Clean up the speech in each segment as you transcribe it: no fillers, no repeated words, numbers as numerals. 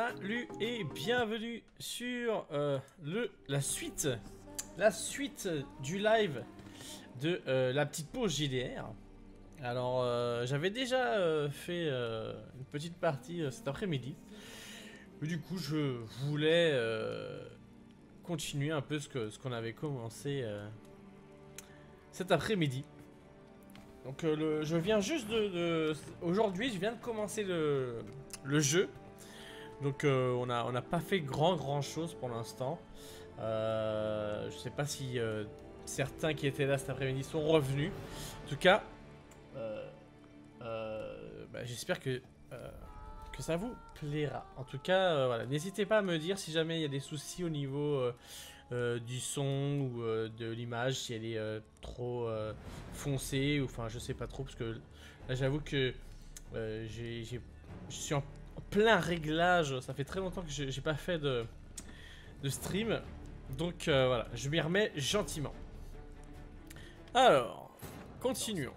Salut et bienvenue sur la suite du live de la petite pause JDR. Alors j'avais déjà fait une petite partie cet après-midi. Du coup je voulais continuer un peu ce qu'on avait commencé cet après-midi. Donc je viens juste aujourd'hui je viens de commencer le jeu. Donc on n'a pas fait grand chose pour l'instant. Je sais pas si certains qui étaient là cet après-midi sont revenus. En tout cas, j'espère que ça vous plaira. En tout cas, voilà, n'hésitez pas à me dire si jamais il y a des soucis au niveau du son ou de l'image, si elle est trop foncée, ou enfin je sais pas trop, parce que là j'avoue que je suis en plein réglage, ça fait très longtemps que j'ai pas fait de stream, donc voilà, je m'y remets gentiment. Alors, continuons.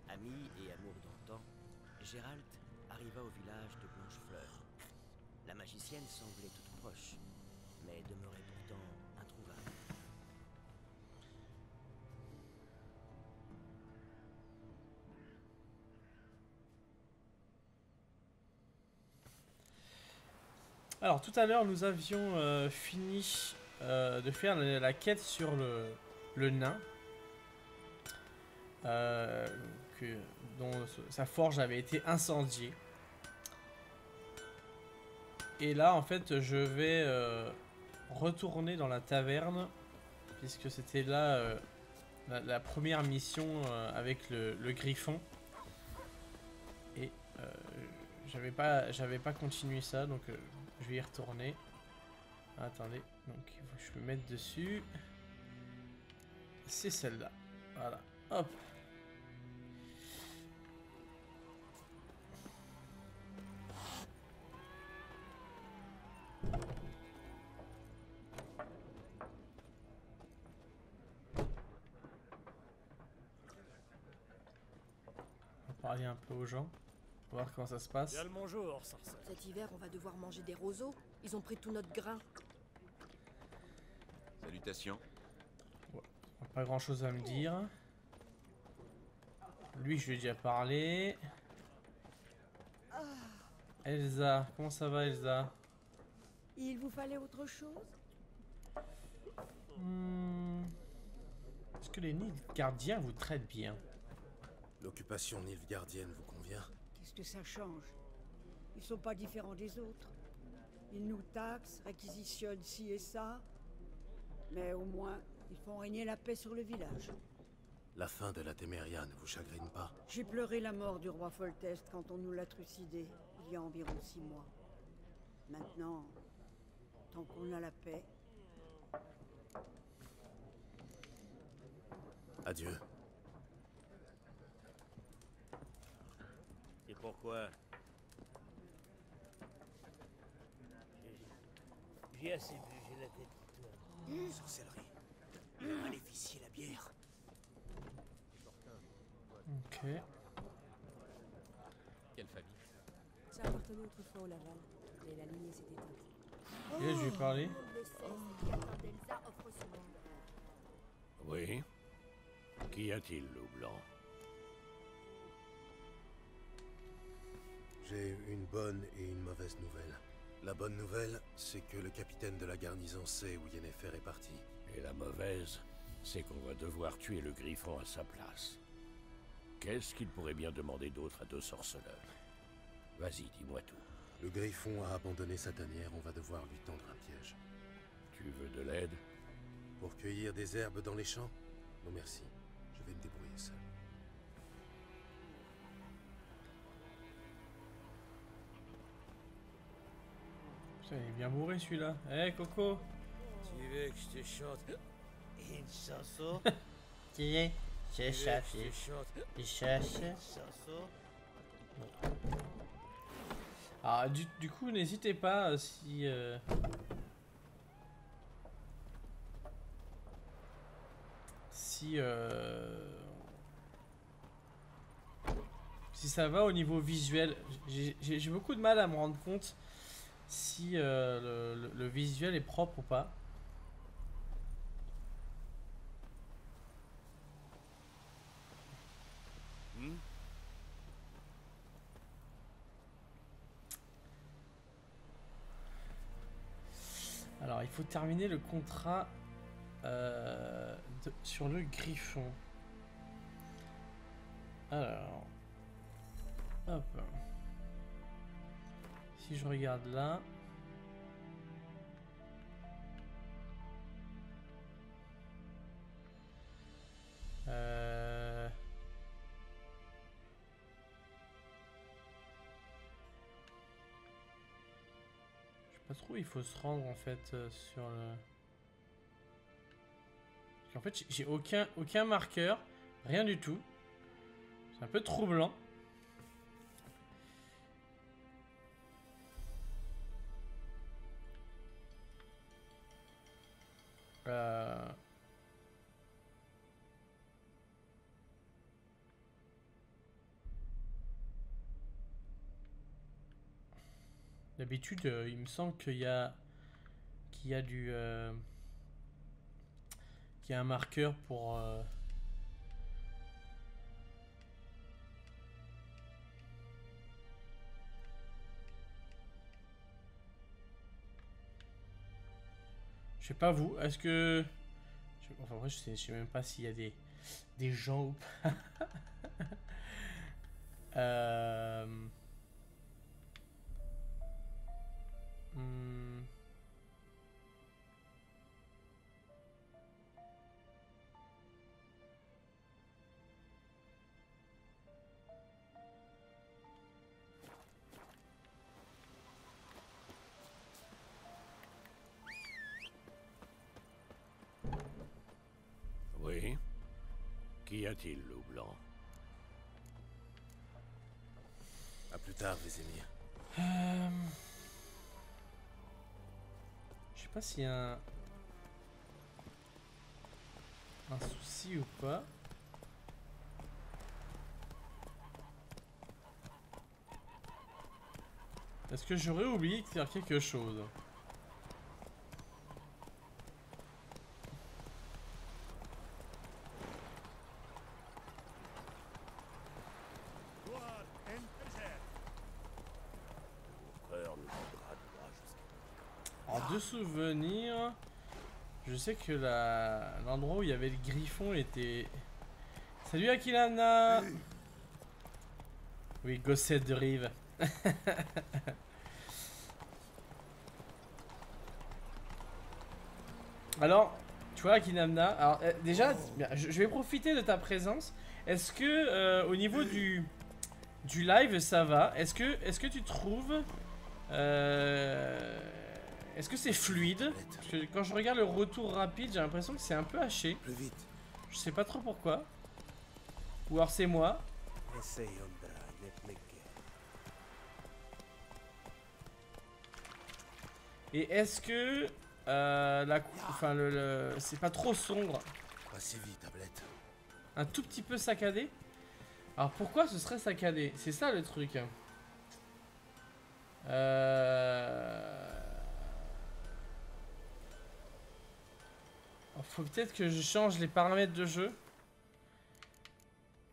Ami et amour d'antan, Gérald arriva au village de Blanchefleur. La magicienne semblait toute proche, mais demeurait pourtant introuvable. Alors tout à l'heure nous avions fini de faire la quête sur le nain, dont sa forge avait été incendiée. Et là en fait je vais retourner dans la taverne, puisque c'était là la première mission avec le griffon. Et j'avais pas continué ça, donc je vais y retourner. Attendez, donc il faut que je me mette dessus. C'est celle-là. Voilà. Hop. On va parler un peu aux gens. Voir comment ça se passe. Bien le bonjour, Sarcelle. Cet hiver, on va devoir manger des roseaux. Ils ont pris tout notre grain. Salutations. Ouais. Pas grand chose à me dire. Lui, je lui ai déjà parlé. Elsa, comment ça va, Elsa? Il vous fallait autre chose? Est-ce que les Nilfgaardiens vous traitent bien? L'occupation nilfgaardienne vous convient? Qu'est-ce que ça change? Ils sont pas différents des autres. Ils nous taxent, réquisitionnent ci et ça. Mais au moins, ils font régner la paix sur le village. La fin de la Téméria ne vous chagrine pas? J'ai pleuré la mort du roi Foltest quand on nous l'a trucidé, il y a environ 6 mois. Maintenant, tant qu'on a la paix... Adieu. Et pourquoi? J'ai assez bu, j'ai la tête qui tourne. Sorcellerie. Le maléficier, la bière. Ok. Quelle famille? Ça appartenait autrefois au Laval, mais la lignée s'est éteinte. Et là, je lui ai parlé. Le 16, Catherine d'Elsa offre son monde. Oui. Qu'y a-t-il, loup blanc? J'ai une bonne et une mauvaise nouvelle. La bonne nouvelle, c'est que le capitaine de la garnison sait où Yennefer est parti. Et la mauvaise, c'est qu'on va devoir tuer le griffon à sa place. Qu'est-ce qu'il pourrait bien demander d'autre à 2 sorceleurs? Vas-y, dis-moi tout. Le griffon a abandonné sa tanière, on va devoir lui tendre un piège. Tu veux de l'aide? Pour cueillir des herbes dans les champs? Non merci, je vais me débrouiller seul. Putain, il est bien bourré celui-là. Eh Coco. Tu veux que je te chante une chanson? Qui est? C'est Tu veux que je te chante Il cherche. une chanson? Ah, du coup, n'hésitez pas si si ça va au niveau visuel. J'ai beaucoup de mal à me rendre compte si le visuel est propre ou pas. Alors, il faut terminer le contrat sur le griffon. Alors, hop. Si je regarde là. Pas trop, il faut se rendre en fait sur le... Parce qu'en fait j'ai aucun marqueur, rien du tout. C'est un peu troublant. D'habitude, il me semble qu'il y a qu'il y a un marqueur pour je sais pas vous, est-ce que enfin moi je sais même pas s'il y a des gens ou pas. Oui. Qu'y a-t-il, loup blanc? À plus tard, Vézémir. Je sais pas s'il y a un souci ou pas. Est-ce que j'aurais oublié de faire quelque chose? Alors, de souvenirs, je sais que l'endroit où il y avait le griffon était... Salut Akilana. Oui, gossette de rive. Alors, tu vois Akinamna, alors déjà, je vais profiter de ta présence. Est-ce que au niveau du live ça va? Est-ce que tu trouves est-ce que c'est fluide? Parce que quand je regarde le retour rapide, j'ai l'impression que c'est un peu haché. Plus vite. Je sais pas trop pourquoi. Ou alors c'est moi. Et est-ce que enfin c'est pas trop sombre? Pas si vite, tablette. Un tout petit peu saccadé? Alors pourquoi ce serait saccadé? C'est ça le truc. Faut peut-être que je change les paramètres de jeu.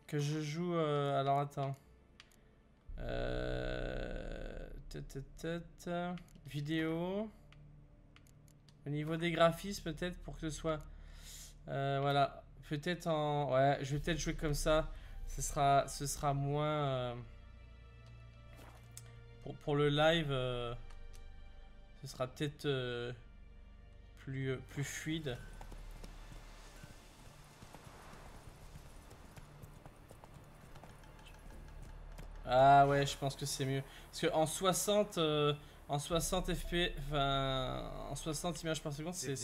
Que je joue... alors attends. Vidéo. Au niveau des graphismes peut-être pour que ce soit... voilà. Peut-être en... Ouais, je vais peut-être jouer comme ça. Ce sera moins... pour le live... ce sera peut-être plus fluide. Ah ouais, je pense que c'est mieux. Parce que en 60 FPS, enfin en 60 images par seconde, c'est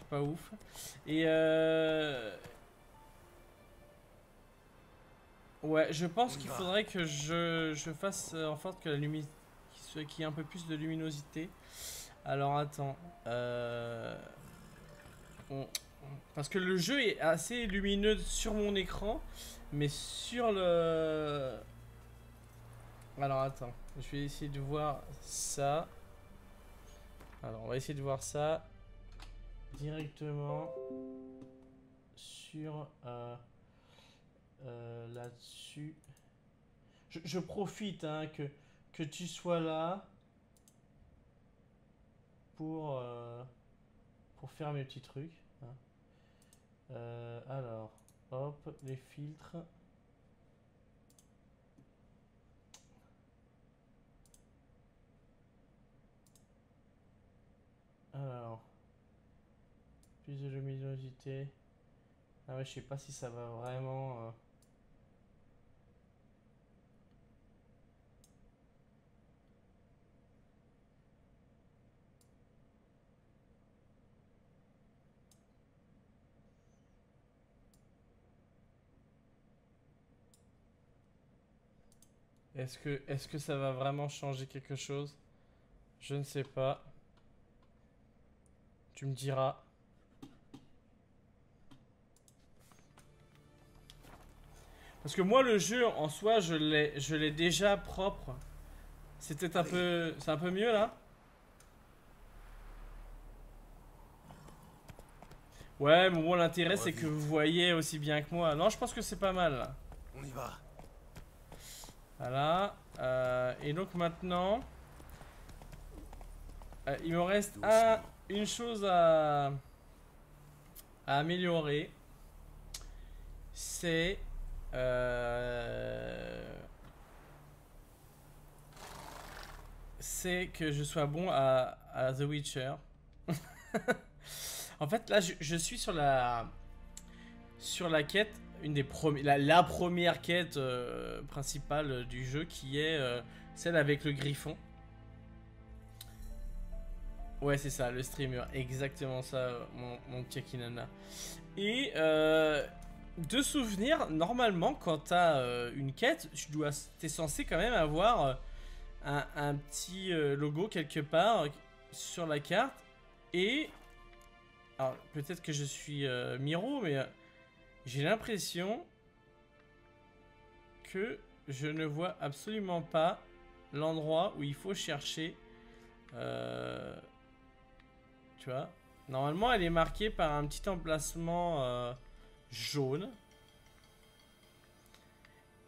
pas ouf. Et ouais, je pense qu'il faudrait que je fasse en sorte que la luminosité, qu'il y ait un peu plus de luminosité. Alors attends, on Parce que le jeu est assez lumineux sur mon écran, mais sur le... Alors attends, je vais essayer de voir ça. Alors on va essayer de voir ça directement sur là-dessus. Je profite hein, que tu sois là pour faire mes petits trucs. Hein. Alors, hop, les filtres. Alors, plus de luminosité. Ah ouais, je sais pas si ça va vraiment... Est-ce que ça va vraiment changer quelque chose? Je ne sais pas. Tu me diras. Parce que moi le jeu en soi je l'ai déjà propre. C'était un peu... C'est un peu mieux là? Ouais mais bon l'intérêt c'est que vous voyez aussi bien que moi. Non je pense que c'est pas mal là. On y va. Voilà. Et donc maintenant... il me reste une chose à améliorer. C'est... c'est que je sois bon à The Witcher. En fait là je suis sur la quête, une des premières, la première quête principale du jeu qui est celle avec le griffon. Ouais c'est ça, le streamer, exactement ça mon petit Akinana. Et de souvenir, normalement quand t'as une quête, t'es censé quand même avoir un petit logo quelque part sur la carte. Et alors peut-être que je suis Miro, mais j'ai l'impression que je ne vois absolument pas l'endroit où il faut chercher. Tu vois, normalement elle est marquée par un petit emplacement jaune.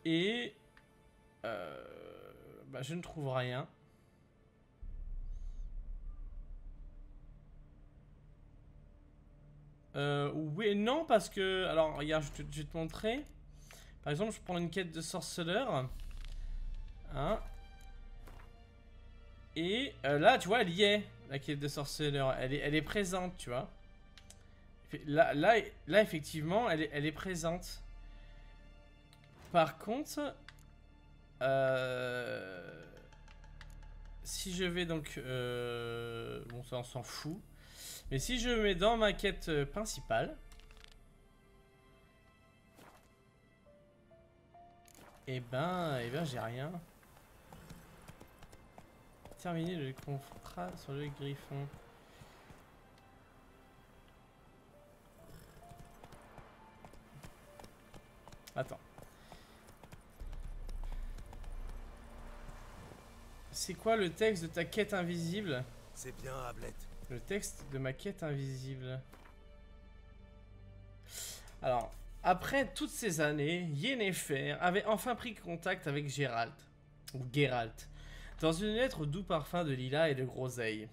Et bah, je ne trouve rien. Oui et non parce que... Alors regarde, je vais te montrer. Par exemple, je prends une quête de sorceleur. Hein. Et là, tu vois, elle y est, la quête de sorceleur. Elle est présente, tu vois. Là effectivement, elle est présente. Par contre... si je vais donc... bon, ça, on s'en fout. Mais si je mets dans ma quête principale... Eh ben j'ai rien. Terminer le contrat sur le griffon. Attends. C'est quoi le texte de ta quête invisible? C'est bien, Hamlet. Le texte de ma quête invisible. Alors, après toutes ces années, Yennefer avait enfin pris contact avec Geralt, ou Geralt, dans une lettre au doux parfum de lilas et de groseille.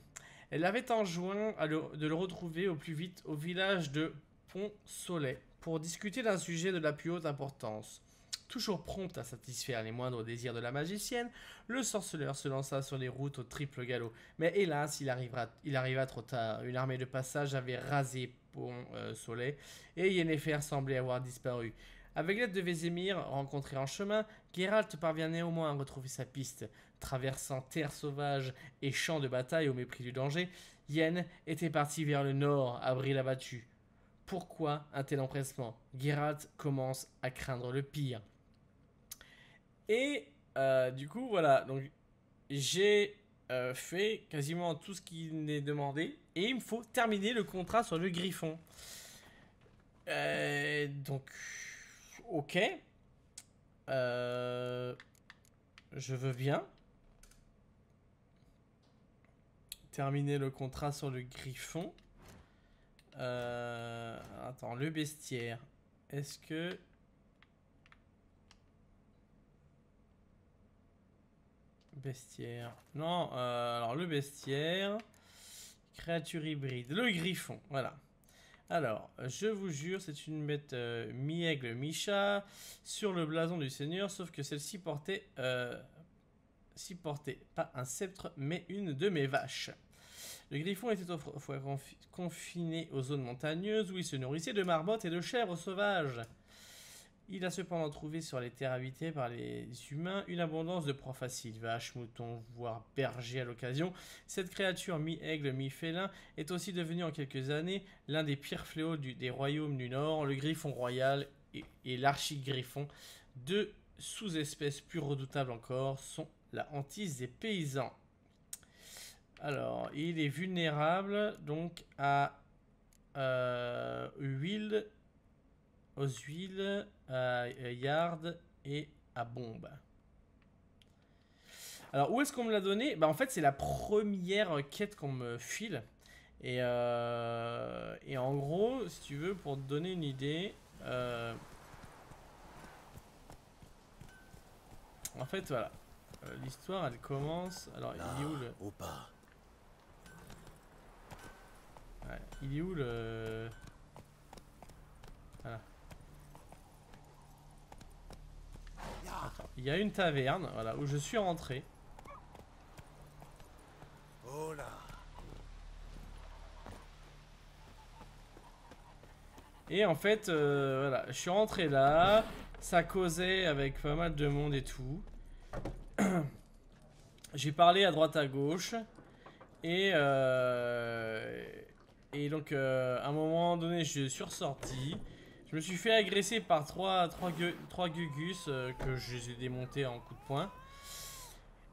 Elle avait enjoint de le retrouver au plus vite au village de Pont-Soleil pour discuter d'un sujet de la plus haute importance. Toujours prompt à satisfaire les moindres désirs de la magicienne, le sorceleur se lança sur les routes au triple galop. Mais hélas, il arriva trop tard. Une armée de passage avait rasé Pont-Soleil et Yennefer semblait avoir disparu. Avec l'aide de Vézémir, rencontré en chemin, Geralt parvient néanmoins à retrouver sa piste. Traversant terre sauvage et champs de bataille au mépris du danger, Yen était parti vers le nord, à Brie-l'Abattue. Pourquoi un tel empressement? Geralt commence à craindre le pire. Et du coup, voilà. Donc, j'ai fait quasiment tout ce qui m'est demandé. Et il me faut terminer le contrat sur le griffon. Donc, ok. Je veux bien terminer le contrat sur le griffon. Attends, le bestiaire. Est-ce que... Bestiaire. Non, alors le bestiaire. Créature hybride. Le griffon, voilà. Alors, je vous jure, c'est une bête mi-aigle, mi-chat sur le blason du seigneur, sauf que celle-ci portait, pas un sceptre, mais une de mes vaches. Le griffon était autrefois confiné aux zones montagneuses où il se nourrissait de marmottes et de chèvres sauvages. Il a cependant trouvé sur les terres habitées par les humains une abondance de proies faciles, vaches, moutons, voire bergers à l'occasion. Cette créature mi-aigle, mi-félin est aussi devenue en quelques années l'un des pires fléaux des royaumes du Nord, le griffon royal et l'archigriffon. Deux sous-espèces plus redoutables encore sont la hantise des paysans. Alors, il est vulnérable donc à huile, aux huiles, à yard et à bombe. Alors, où est-ce qu'on me l'a donné? Bah, en fait, c'est la première quête qu'on me file. Et en gros, si tu veux, pour te donner une idée... En fait, voilà. L'histoire, elle commence... Alors, Là, il est où le... au pas. Ouais, il est où le... Voilà. Attends, il y a une taverne, voilà, où je suis rentré. Oh là. Et en fait, voilà, je suis rentré là. Ça causait avec pas mal de monde et tout. J'ai parlé à droite à gauche. Et donc, à un moment donné, je suis ressorti. Je me suis fait agresser par trois gugus que je les ai démontés en coup de poing.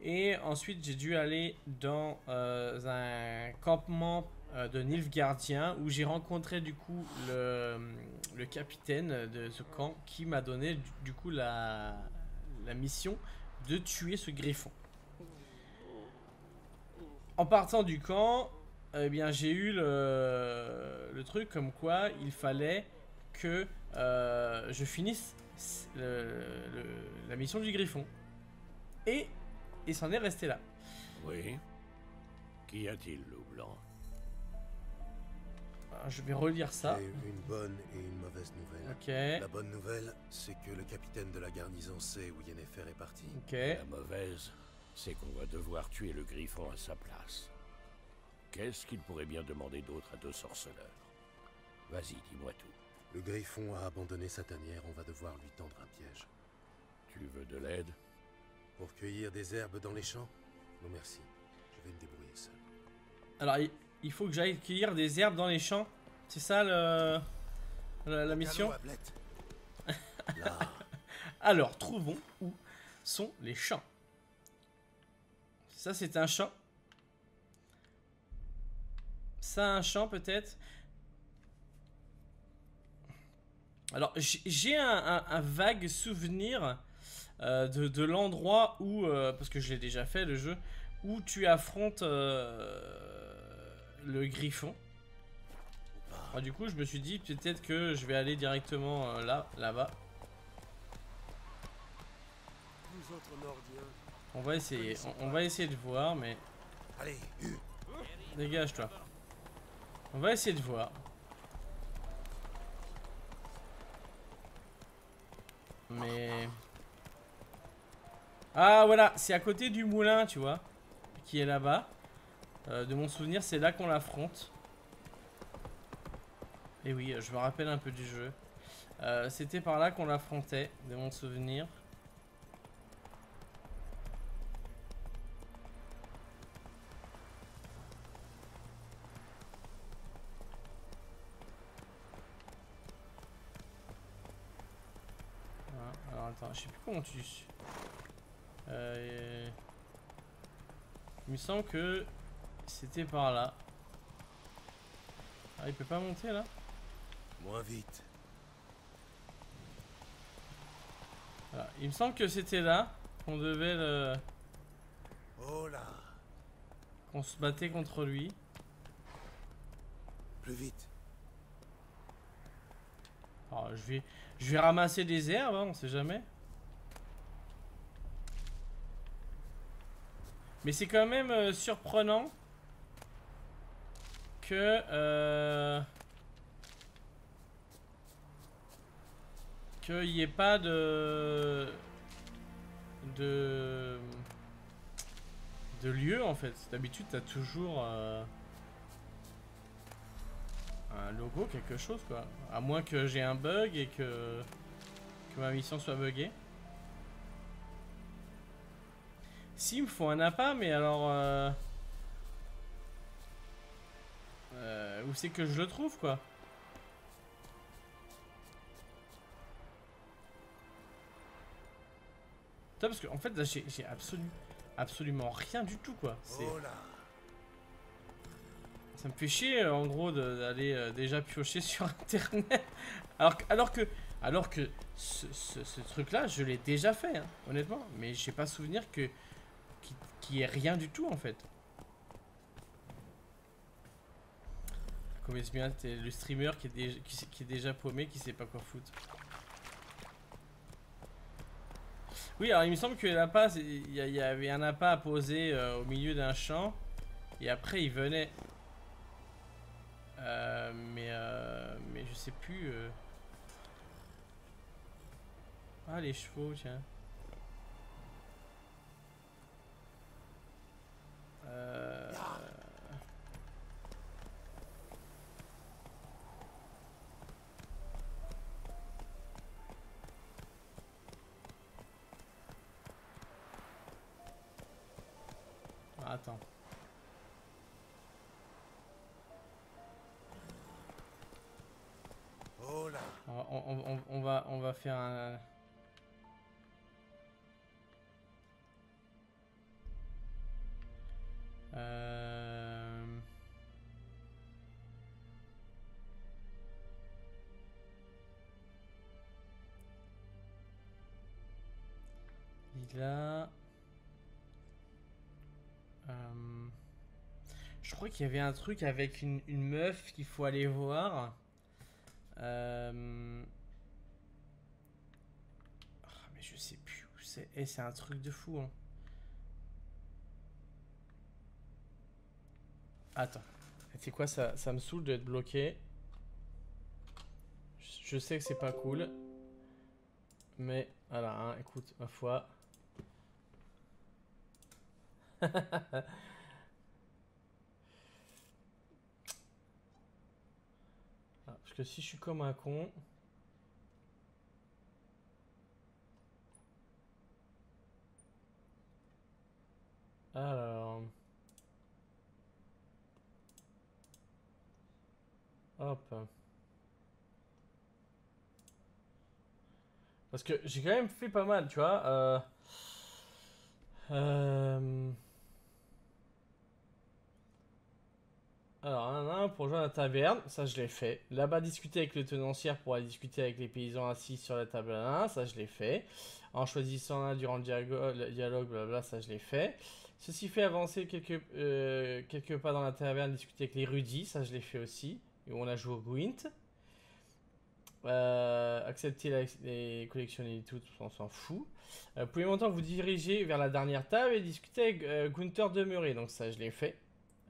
Et ensuite, j'ai dû aller dans un campement de Nilfgaardien où j'ai rencontré du coup le capitaine de ce camp qui m'a donné du coup la mission de tuer ce griffon. En partant du camp, eh bien, j'ai eu le truc comme quoi il fallait que je finisse la mission du griffon. Et c'en est resté là. Oui. Qu'y a-t-il, loup blanc? Alors, je vais relire ça. J'ai une bonne et une mauvaise nouvelle. Ok. La bonne nouvelle, c'est que le capitaine de la garnison sait où Yennefer est parti. Ok. La mauvaise, c'est qu'on va devoir tuer le griffon à sa place. Qu'est-ce qu'il pourrait bien demander d'autre à deux sorceleurs? Vas-y, dis-moi tout. Le griffon a abandonné sa tanière, on va devoir lui tendre un piège. Tu veux de l'aide? Pour cueillir des herbes dans les champs? Non merci, je vais me débrouiller seul. Alors, il faut que j'aille cueillir des herbes dans les champs. C'est ça la mission? Là. Alors, trouvons où sont les champs. Ça, c'est un champ. Ça, un champ, peut-être. Alors, j'ai un vague souvenir de l'endroit où... parce que je l'ai déjà fait, le jeu. Où tu affrontes le griffon. Alors, du coup, je me suis dit peut-être que je vais aller directement là-bas. Vous autres Nordiens. On va essayer. On va essayer de voir, mais... Allez, Dégage-toi. On va essayer de voir. Mais... Ah, voilà. C'est à côté du moulin, tu vois. Qui est là-bas. De mon souvenir, c'est là qu'on l'affronte. Et oui, je me rappelle un peu du jeu. C'était par là qu'on l'affrontait, de mon souvenir. Alors attends, je sais plus comment tu... Il me semble que c'était par là. Ah, il peut pas monter là? moins vite. Voilà. Il me semble que c'était là qu'on devait le... Oh là. qu'on se battait contre lui. Plus vite. Alors, je vais ramasser des herbes, hein, on sait jamais. Mais c'est quand même surprenant que qu'il n'y ait pas de lieu en fait. D'habitude, t'as toujours un logo, quelque chose quoi. À moins que j'ai un bug et que ma mission soit buggée. Si, il me faut un appât, mais alors... où c'est que je le trouve, quoi? Putain, parce que, en fait, là, j'ai absolument rien du tout, quoi. Oh là. Ça me fait chier, en gros, d'aller déjà piocher sur Internet. Alors que ce truc-là, je l'ai déjà fait, hein, honnêtement. Mais j'ai pas souvenir qu'il y ait rien du tout, en fait. Comme est-ce bien, t'es le streamer qui est déjà paumé, qui sait pas quoi foutre. Oui, alors il me semble que l'appât, il y avait un appât à poser au milieu d'un champ. Et après, il venait... mais je sais plus... Ah, les chevaux, tiens. Attends. Oh là. On va faire un... Il a... Je crois qu'il y avait un truc avec une meuf qu'il faut aller voir. Ah, mais je sais plus où c'est. Eh, c'est un truc de fou, hein. Attends. C'est quoi ça? Ça me saoule d'être bloqué. Je sais que c'est pas cool. Mais voilà, hein, écoute, ma foi. Ah, parce que si je suis comme un con... Alors... Hop. Parce que j'ai quand même fait pas mal, tu vois. Alors, pour rejoindre la taverne, ça je l'ai fait. Là-bas, discuter avec le tenancière pour aller discuter avec les paysans assis sur la table 1, ça je l'ai fait. En choisissant l'un durant le dialogue, blabla, ça je l'ai fait. Ceci fait avancer quelques pas dans la taverne, discuter avec les rudis, ça je l'ai fait aussi. Et on a joué au Gwent. Accepter les collectionner et tout, on s'en fout. Pour le moment, vous dirigez vers la dernière table et discuter avec Gunther demeuré. Donc ça, je l'ai fait.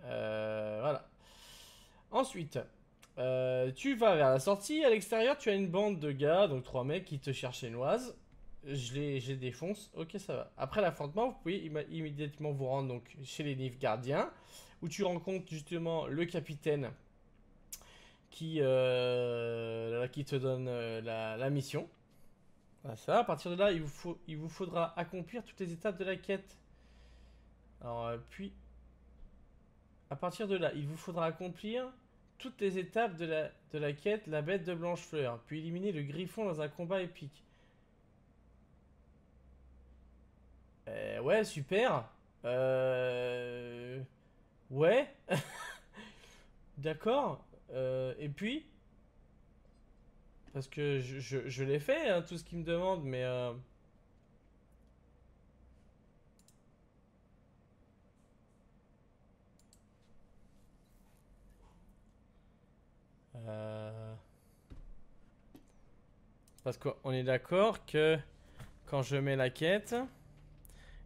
Voilà. Ensuite, tu vas vers la sortie. À l'extérieur, tu as une bande de gars, donc 3 mecs qui te cherchent les noises. Je les défonce. Ok, ça va. Après l'affrontement, vous pouvez immédiatement vous rendre donc chez les Nilfgaardiens, où tu rencontres justement le capitaine qui te donne la mission. Voilà, ça. À partir de là, il vous faudra accomplir toutes les étapes de la quête. Alors, puis, à partir de là, il vous faudra accomplir toutes les étapes de la quête, la bête de Blanchefleur, puis éliminer le griffon dans un combat épique. Ouais, super. Ouais. D'accord. Et puis, parce que je l'ai fait, hein, tout ce qu'il me demande, mais Parce qu'on est d'accord que quand je mets la quête,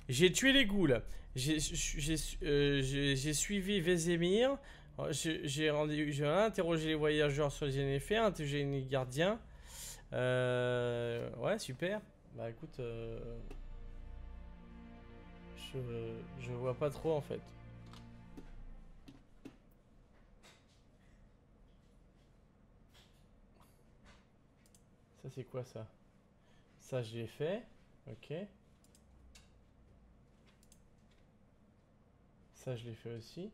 j'ai tué les ghouls. J'ai suivi Vézémir. J'ai interrogé les voyageurs sur les Yennefer, interrogé les gardiens. Ouais, super. Bah écoute, je vois pas trop en fait. Ça c'est quoi ça? Ça je l'ai fait, ok. Ça je l'ai fait aussi.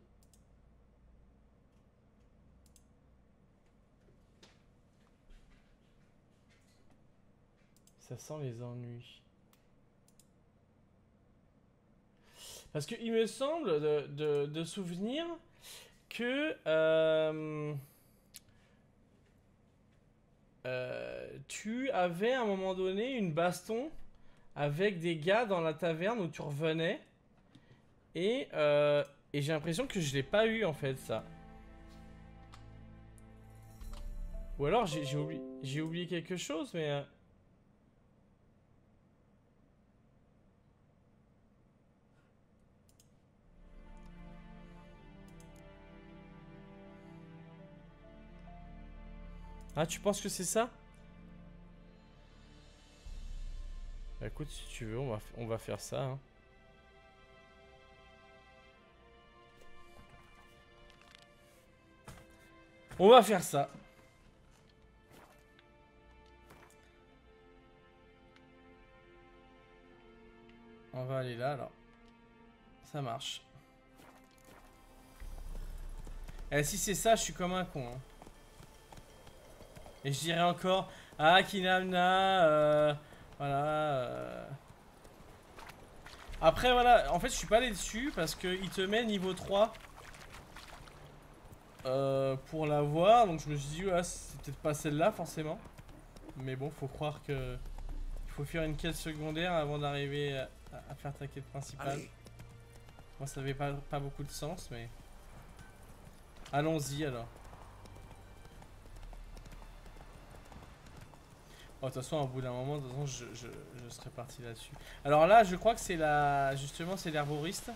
Ça sent les ennuis. Parce qu'il me semble de souvenir que tu avais à un moment donné une baston avec des gars dans la taverne où tu revenais. Et j'ai l'impression que je l'ai pas eu en fait ça. Ou alors j'ai oublié quelque chose mais... Ah, tu penses que c'est ça? Bah, écoute, si tu veux, on va faire ça. Hein. On va faire ça. On va aller là, alors. Ça marche. Et si c'est ça, je suis comme un con. Hein. Et je dirais encore, ah, Kinamna, voilà. Après, voilà, en fait, je suis pas allé dessus parce qu'il te met niveau 3 pour l'avoir. Donc je me suis dit, ouais, c'est peut-être pas celle-là, forcément. Mais bon, faut croire que il faut faire une quête secondaire avant d'arriver à faire ta quête principale. Allez. Moi, ça avait pas beaucoup de sens, mais... Allons-y, alors. Oh, de toute façon, au bout d'un moment, de toute façon, je serai parti là-dessus. Alors là, je crois que c'est la... Justement, c'est l'herboriste.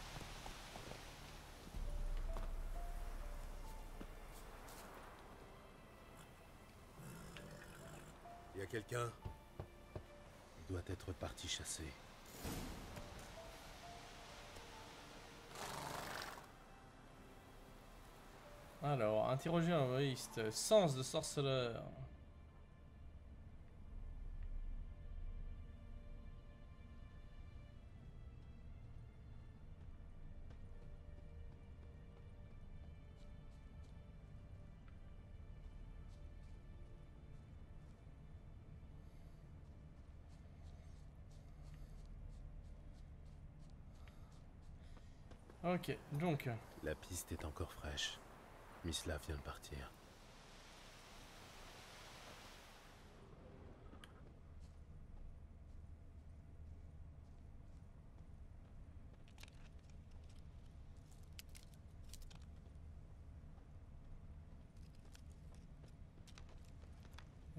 Il y a quelqu'un? Il doit être parti chasser. Alors, interroger un herboriste. Sens de sorceleur. Ok, donc... La piste est encore fraîche. Mislav vient de partir.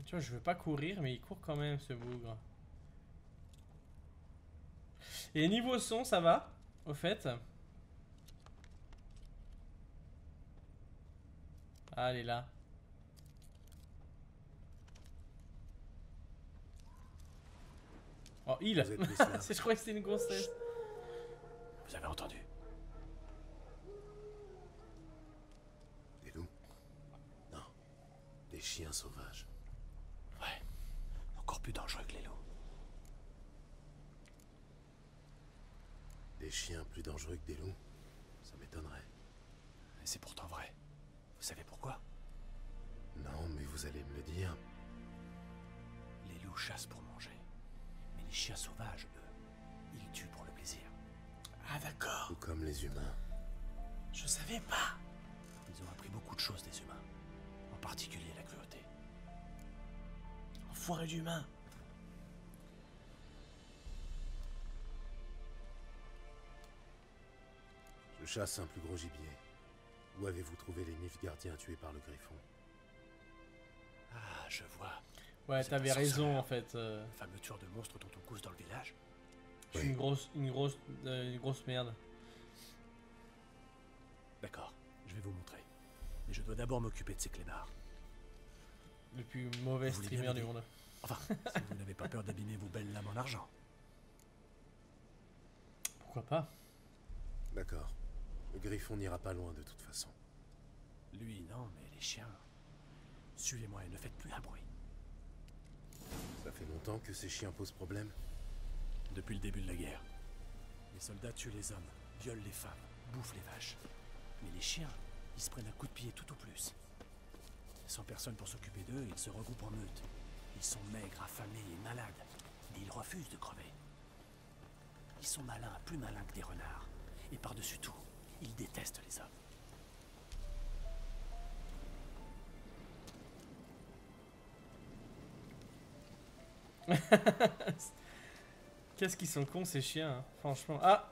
Tu vois, je veux pas courir, mais il court quand même, ce bougre. Et niveau son, ça va, au fait. Ah, elle est là. Oh, il je crois que c'était une grossesse. Vous avez entendu? Des loups? Non. Des chiens sauvages. Ouais. Encore plus dangereux que les loups. Des chiens plus dangereux que des loups? Ça m'étonnerait. Et c'est pourtant vrai. Vous savez pourquoi? Non, mais vous allez me le dire. Les loups chassent pour manger. Mais les chiens sauvages, eux, ils tuent pour le plaisir. Ah, d'accord. Tout comme les humains. Je savais pas. Ils ont appris beaucoup de choses des humains. En particulier la cruauté. Enfoiré d'humain. Je chasse un plus gros gibier. Où avez-vous trouvé les Nilfgaardiens tués par le Griffon? Ah, je vois. Ouais, C'est t'avais un raison sorceleur. en fait. Le fameux tueur de monstres dont on cause dans le village. Je suis Oui. une grosse merde. D'accord, je vais vous montrer. Mais je dois d'abord m'occuper de ces clébards. Le plus mauvais Vous voulez bien streamer du m'aider? monde. Enfin, si vous n'avez pas peur d'abîmer vos belles lames en argent. Pourquoi pas? D'accord. Le griffon n'ira pas loin de toute façon. Lui, non, mais les chiens... Suivez-moi et ne faites plus un bruit. Ça fait longtemps que ces chiens posent problème. Depuis le début de la guerre. Les soldats tuent les hommes, violent les femmes, bouffent les vaches. Mais les chiens, ils se prennent un coup de pied tout au plus. Sans personne pour s'occuper d'eux, ils se regroupent en meute. Ils sont maigres, affamés et malades. Mais ils refusent de crever. Ils sont malins, plus malins que des renards. Et par-dessus tout, ils détestent les hommes. Qu'est-ce qu'ils sont cons ces chiens, hein, franchement. Ah!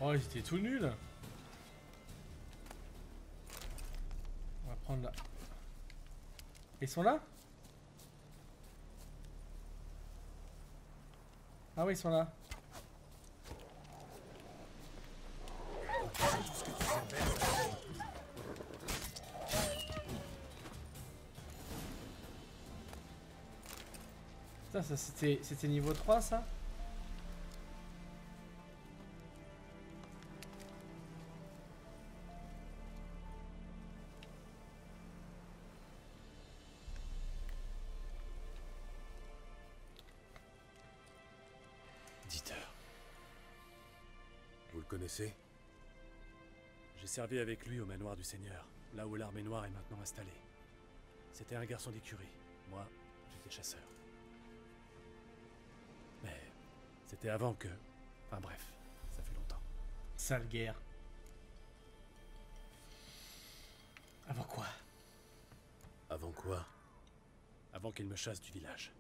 Oh, ils étaient tout nuls. On va prendre là. Ils sont là? Ah oui, ils sont là. Putain, ça c'était niveau 3 ça? Dieter. Vous le connaissez? J'ai servi avec lui au manoir du Seigneur, là où l'armée noire est maintenant installée. C'était un garçon d'écurie. Moi, j'étais chasseur. Mais c'était avant que... Enfin bref, ça fait longtemps. Sale guerre. Avant quoi? Avant quoi? Avant qu'il me chasse du village.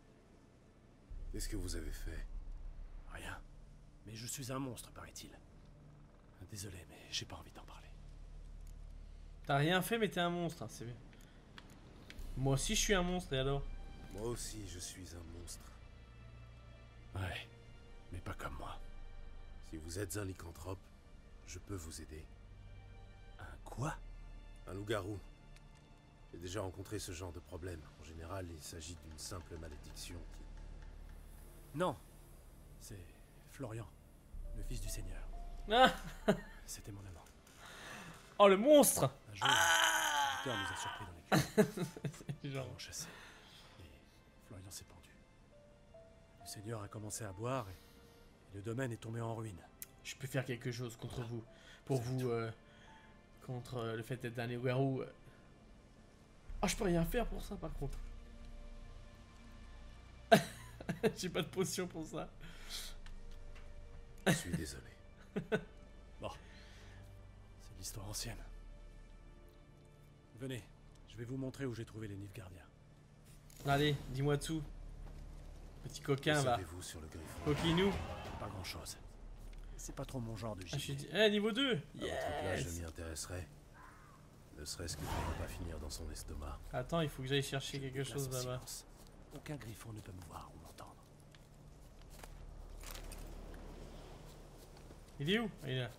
Qu'est-ce que vous avez fait? Rien. Mais je suis un monstre, paraît-il. Désolé, mais j'ai pas envie d'en parler. T'as rien fait mais t'es un monstre, hein, c'est bien. Moi aussi je suis un monstre et alors? Moi aussi, je suis un monstre. Ouais, mais pas comme moi. Si vous êtes un lycanthrope, je peux vous aider. Un quoi? Un loup-garou. J'ai déjà rencontré ce genre de problème. En général, il s'agit d'une simple malédiction qui... Non. C'est Florian, le fils du Seigneur. Ah! C'était mon amant. Oh le monstre! Un jour, Peter nous a surpris dans l'écurie. Genre. On chassait. Et Florian s'est pendu. Le Seigneur a commencé à boire et le domaine est tombé en ruine. Je peux faire quelque chose contre vous. Pour vous, contre le fait d'être un loup-garou. Ah, je peux rien faire pour ça par contre. J'ai pas de potion pour ça. Je suis désolé. Bon. C'est l'histoire ancienne. Venez, je vais vous montrer où j'ai trouvé les Nilfgaardiens. Allez, dis-moi tout. Petit coquin, Que va. savez-vous sur le griffon? Coquinou. Pas grand chose. C'est pas trop mon genre de Ah, je suis gibier. dit... Eh, niveau 2. À votre place, je Yes. m'y intéresserais. Ne serait-ce que pour ne pas finir dans son estomac. Attends, il faut que j'aille chercher quelque Place chose au là-bas. silence. Aucun griffon ne peut me voir ou m'entendre. Il est où? Ah, il est là.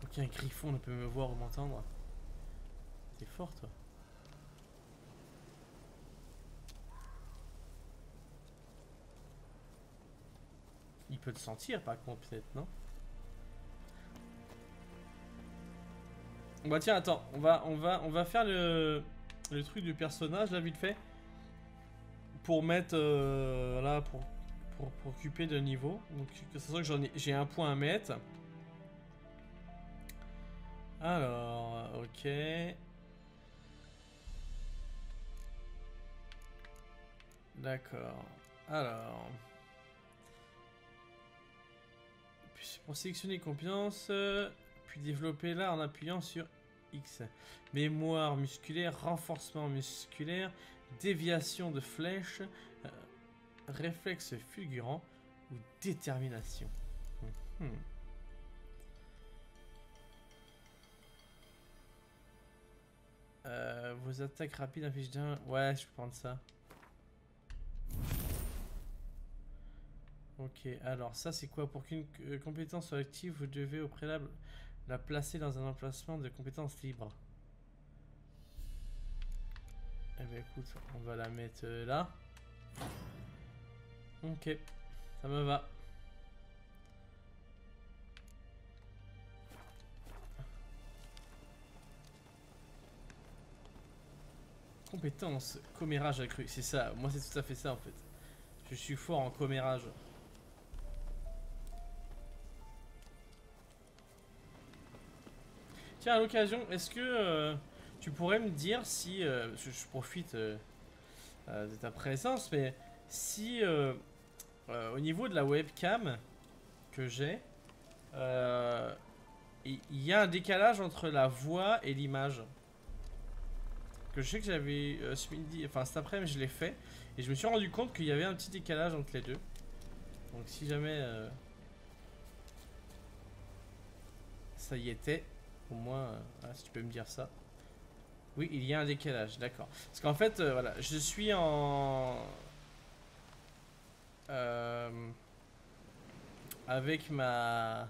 Aucun griffon ne peut me voir ou m'entendre. T'es fort, toi. Il peut te sentir, par contre, peut-être, non? Bah tiens, attends, on va faire le truc du personnage, là, vite fait. Pour mettre, là, pour occuper de niveau. Donc, que ce soit que j'ai un point à mettre. Alors, ok. D'accord. Alors. Puis pour sélectionner les compétences, puis développer là en appuyant sur X. Mémoire musculaire, renforcement musculaire, déviation de flèche, réflexe fulgurant ou détermination. Mhm. Vos attaques rapides infligent d'un... Ouais, je peux prendre ça. Ok, alors ça c'est quoi? Pour qu'une compétence soit active, vous devez au préalable la placer dans un emplacement de compétences libre. Eh bien écoute, on va la mettre là. Ok, ça me va. Compétence, commérage accru, c'est ça, moi c'est tout à fait ça en fait. Je suis fort en commérage. Tiens, à l'occasion, est-ce que tu pourrais me dire si, parce que je profite de ta présence, mais si au niveau de la webcam que j'ai, il y a un décalage entre la voix et l'image. Que je sais que j'avais ce midi, enfin cet après-midi je l'ai fait, et je me suis rendu compte qu'il y avait un petit décalage entre les deux. Donc si jamais ça y était, au moins, si tu peux me dire ça. Oui, il y a un décalage, d'accord. Parce qu'en fait, voilà, je suis en... avec ma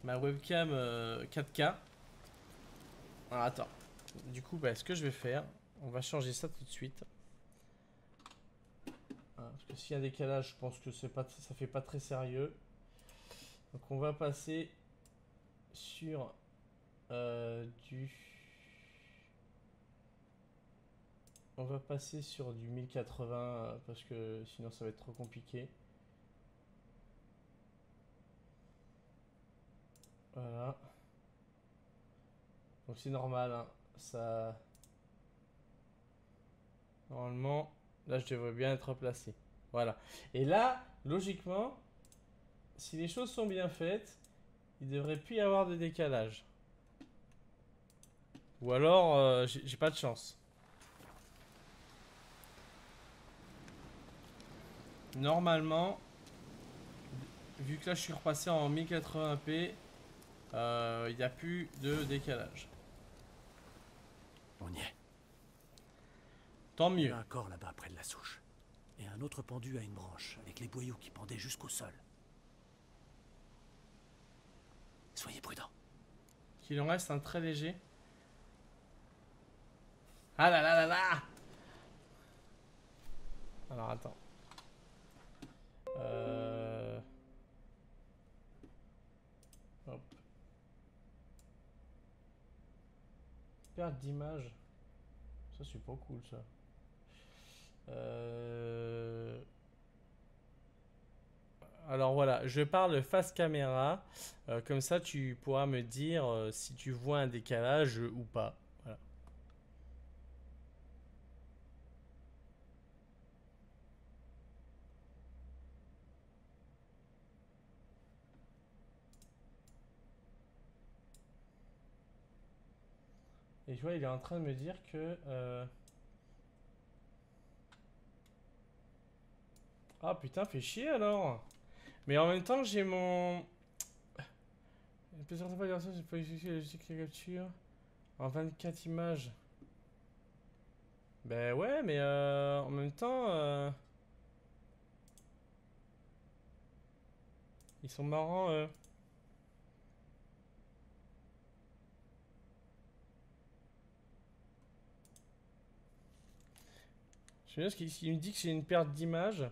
webcam 4K. Alors attends. Du coup, bah, ce que je vais faire, on va changer ça tout de suite. Voilà, parce que s'il y a un décalage, je pense que c'est pas, ça fait pas très sérieux. Donc on va passer sur du... On va passer sur du 1080 parce que sinon ça va être trop compliqué. Voilà. Donc c'est normal, hein. Ça... Normalement, là je devrais bien être placé. Voilà. Et là, logiquement, si les choses sont bien faites, il devrait plus y avoir de décalage. Ou alors, j'ai pas de chance. Normalement, vu que là je suis repassé en 1080p, il n'y a plus de décalage. On y est. Tant Il y mieux. a un corps là-bas près de la souche. Et un autre pendu à une branche, avec les boyaux qui pendaient jusqu'au sol. Soyez prudents. Qu'il en reste un très léger. Ah là là là là! Alors attends. Hop. Perte d'image. Ça c'est pas cool ça. Alors voilà, je parle face caméra. Comme ça tu pourras me dire si tu vois un décalage ou pas. Voilà. Et tu vois, il est en train de me dire que... Ah putain, fais chier alors. Mais en même temps, j'ai mon... Plusieurs versions, j'ai pas utilisé la logique de capture en 24 images. Ben ouais, mais en même temps... Ils sont marrants, Je sais bien ce qu'il me dit que c'est une perte d'image.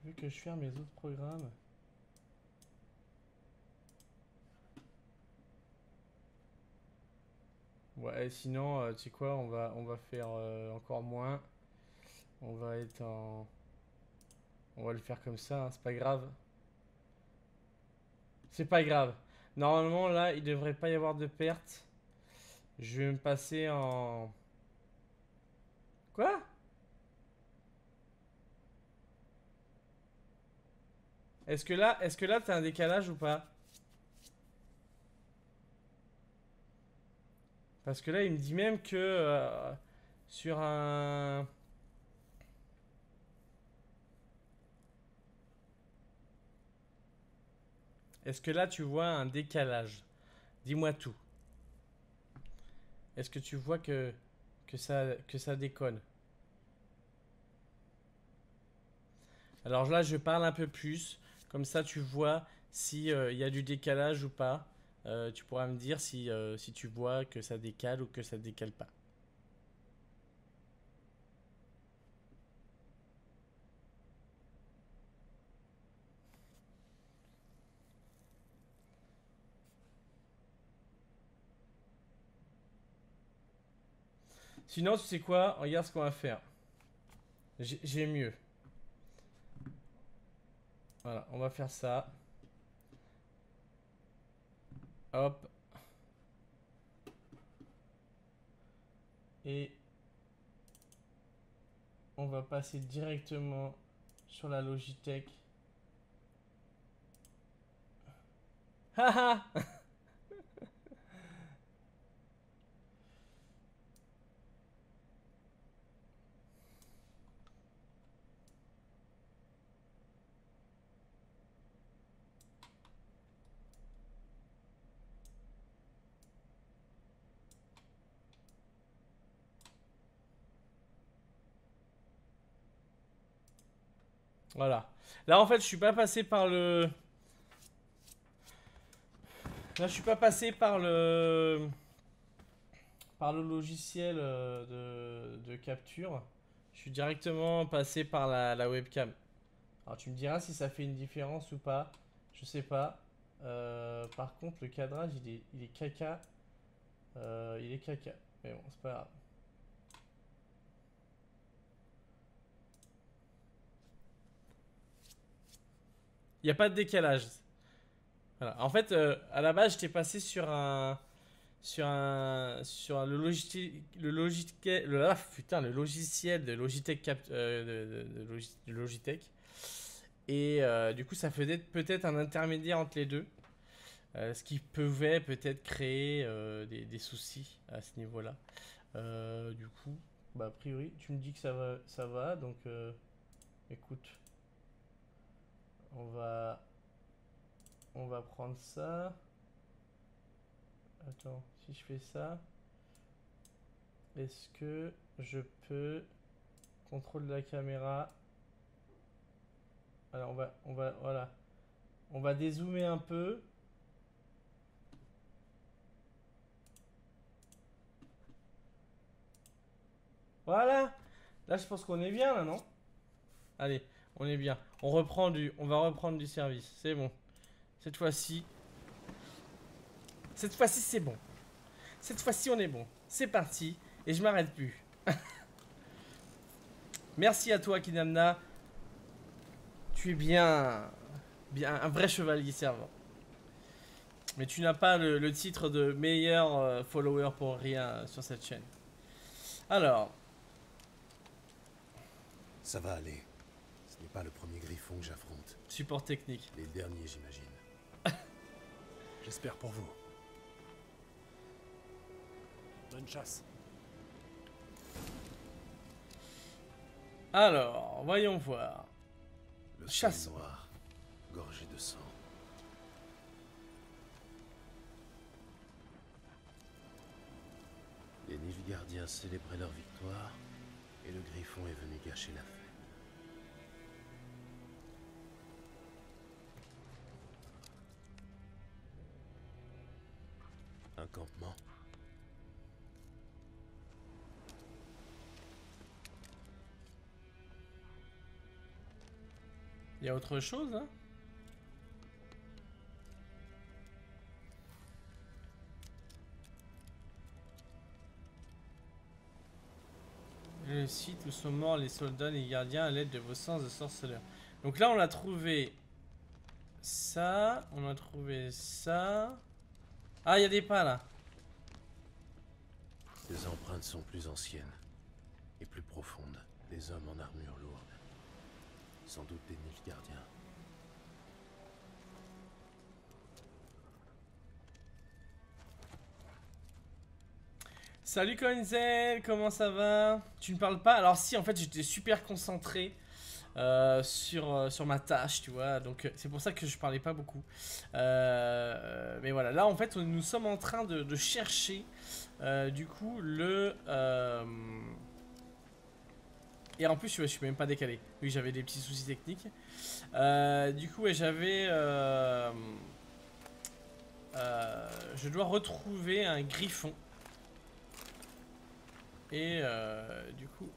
Vu que je ferme mes autres programmes. Ouais, sinon, tu sais quoi, on va faire encore moins. On va être en... On va le faire comme ça, hein, c'est pas grave. C'est pas grave. Normalement, là, il devrait pas y avoir de perte. Je vais me passer en... Quoi? Est-ce que là, t'as un décalage ou pas? Parce que là, il me dit même que sur un... Est-ce que là, tu vois un décalage? Dis-moi tout. Est-ce que tu vois que ça déconne? Alors là, je parle un peu plus. Comme ça, tu vois si il y a du décalage ou pas. Tu pourras me dire si tu vois que ça décale ou que ça décale pas. Sinon, tu sais quoi? Regarde ce qu'on va faire. J'ai mieux. Voilà, on va faire ça. Hop. Et on va passer directement sur la Logitech. Haha. Voilà. Là, en fait, je suis pas passé par le... Là, je suis pas passé par le... Par le logiciel de capture. Je suis directement passé par la webcam. Alors, tu me diras si ça fait une différence ou pas. Je sais pas. Par contre, le cadrage, il est caca. Il est caca. Mais bon, c'est pas grave. Il n'y a pas de décalage. Voilà. En fait, à la base, j'étais passé sur le logiciel, le logiciel de Logitech de Logitech. Et du coup, ça faisait peut-être un intermédiaire entre les deux. Ce qui pouvait peut-être créer des soucis à ce niveau-là. Du coup, bah, a priori, tu me dis que ça va, donc écoute, on va prendre ça. Attends, si je fais ça, est-ce que je peux contrôle de la caméra? Alors voilà, on va dézoomer un peu. Voilà. Là, je pense qu'on est bien, là, non? Allez, on est bien. On va reprendre du service. C'est bon. Cette fois-ci, c'est bon. Cette fois-ci, on est bon. C'est parti. Et je m'arrête plus. Merci à toi, Kinamna. Tu es bien un vrai chevalier servant. Mais tu n'as pas le titre de meilleur follower pour rien sur cette chaîne. Alors... Ça va aller. Ce n'est pas le premier griffon que j'affronte. Support technique. Les derniers, j'imagine. J'espère pour vous. Bonne chasse. Alors, voyons voir. Le Chasse. sol noir, gorgé de sang. Les Nilfgaardiens célébraient leur victoire, et le griffon est venu gâcher la fête. Un campement. Il y a autre chose, hein? Le site où sont morts les soldats, les gardiens à l'aide de vos sens de sorceleur. Donc là, on a trouvé ça. On a trouvé ça. Ah, il y a des pas là. Les empreintes sont plus anciennes et plus profondes. Des hommes en armure lourde. Sans doute des Nilfgaardiens. Salut Coinzel, comment ça va? Tu ne parles pas? Alors si, en fait j'étais super concentré sur ma tâche, tu vois, donc c'est pour ça que je parlais pas beaucoup. Mais voilà, là en fait nous sommes en train de chercher du coup le... Et en plus je suis même pas décalé, oui j'avais des petits soucis techniques. Du coup ouais, j'avais... je dois retrouver un griffon. Et du coup,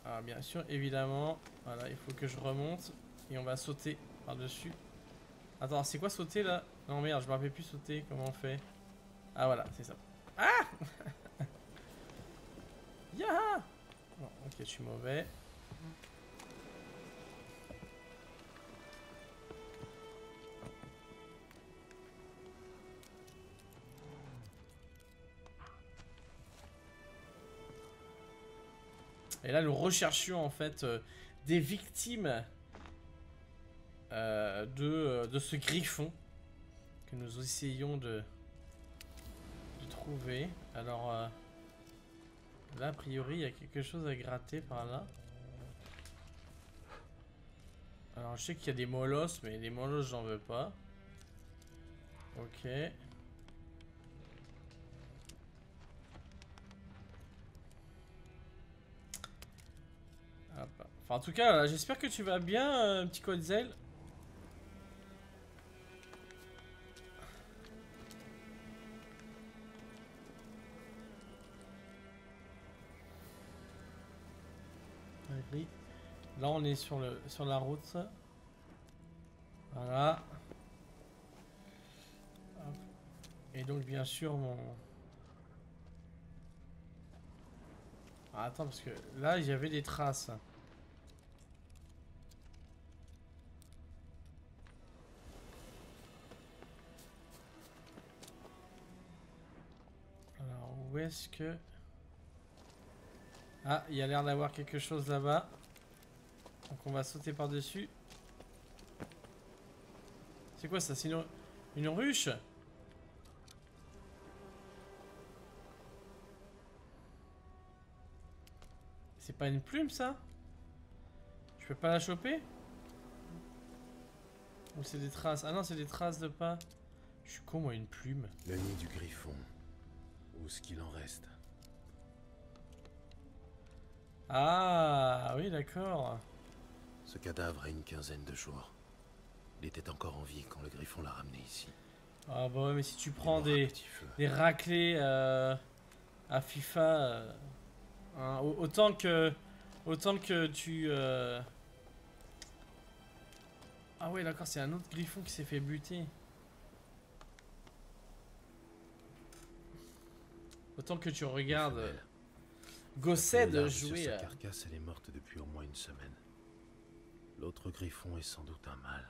alors bien sûr, évidemment, voilà, il faut que je remonte et on va sauter par-dessus. Attends, c'est quoi sauter là? Non merde, je me rappelle plus sauter, comment on fait? Ah voilà, c'est ça. Ah Yaha. Bon, ok, je suis mauvais. Et là, nous recherchions en fait des victimes de ce griffon que nous essayons de trouver. Alors là, a priori, il y a quelque chose à gratter par là. Alors, je sais qu'il y a des molosses, mais les molosses, j'en veux pas. Ok. Enfin, en tout cas, j'espère que tu vas bien, petit Coinzel. Là, on est sur la route. Voilà. Hop. Et donc, bien sûr, mon... Ah, attends, parce que là, il y avait des traces. Alors, où est-ce que... Ah, il y a l'air d'avoir quelque chose là-bas. Donc on va sauter par-dessus. C'est quoi ça? C'est une ruche? C'est pas une plume ça? Je peux pas la choper? Ou c'est des traces? Ah non, c'est des traces de pas. Je suis con moi, une plume. Le nid du griffon. Ou ce qu'il en reste. Ah oui, d'accord. Ce cadavre a une quinzaine de jours. Il était encore en vie quand le griffon l'a ramené ici. Ah bah ouais, mais si tu prends Il mourra à petit feu. des raclés à FIFA, hein, autant que tu... Ah ouais, d'accord, c'est un autre griffon qui s'est fait buter. Autant que tu regardes Gossed jouer. Sa carcasse, elle est morte depuis au moins une semaine. L'autre griffon est sans doute un mâle.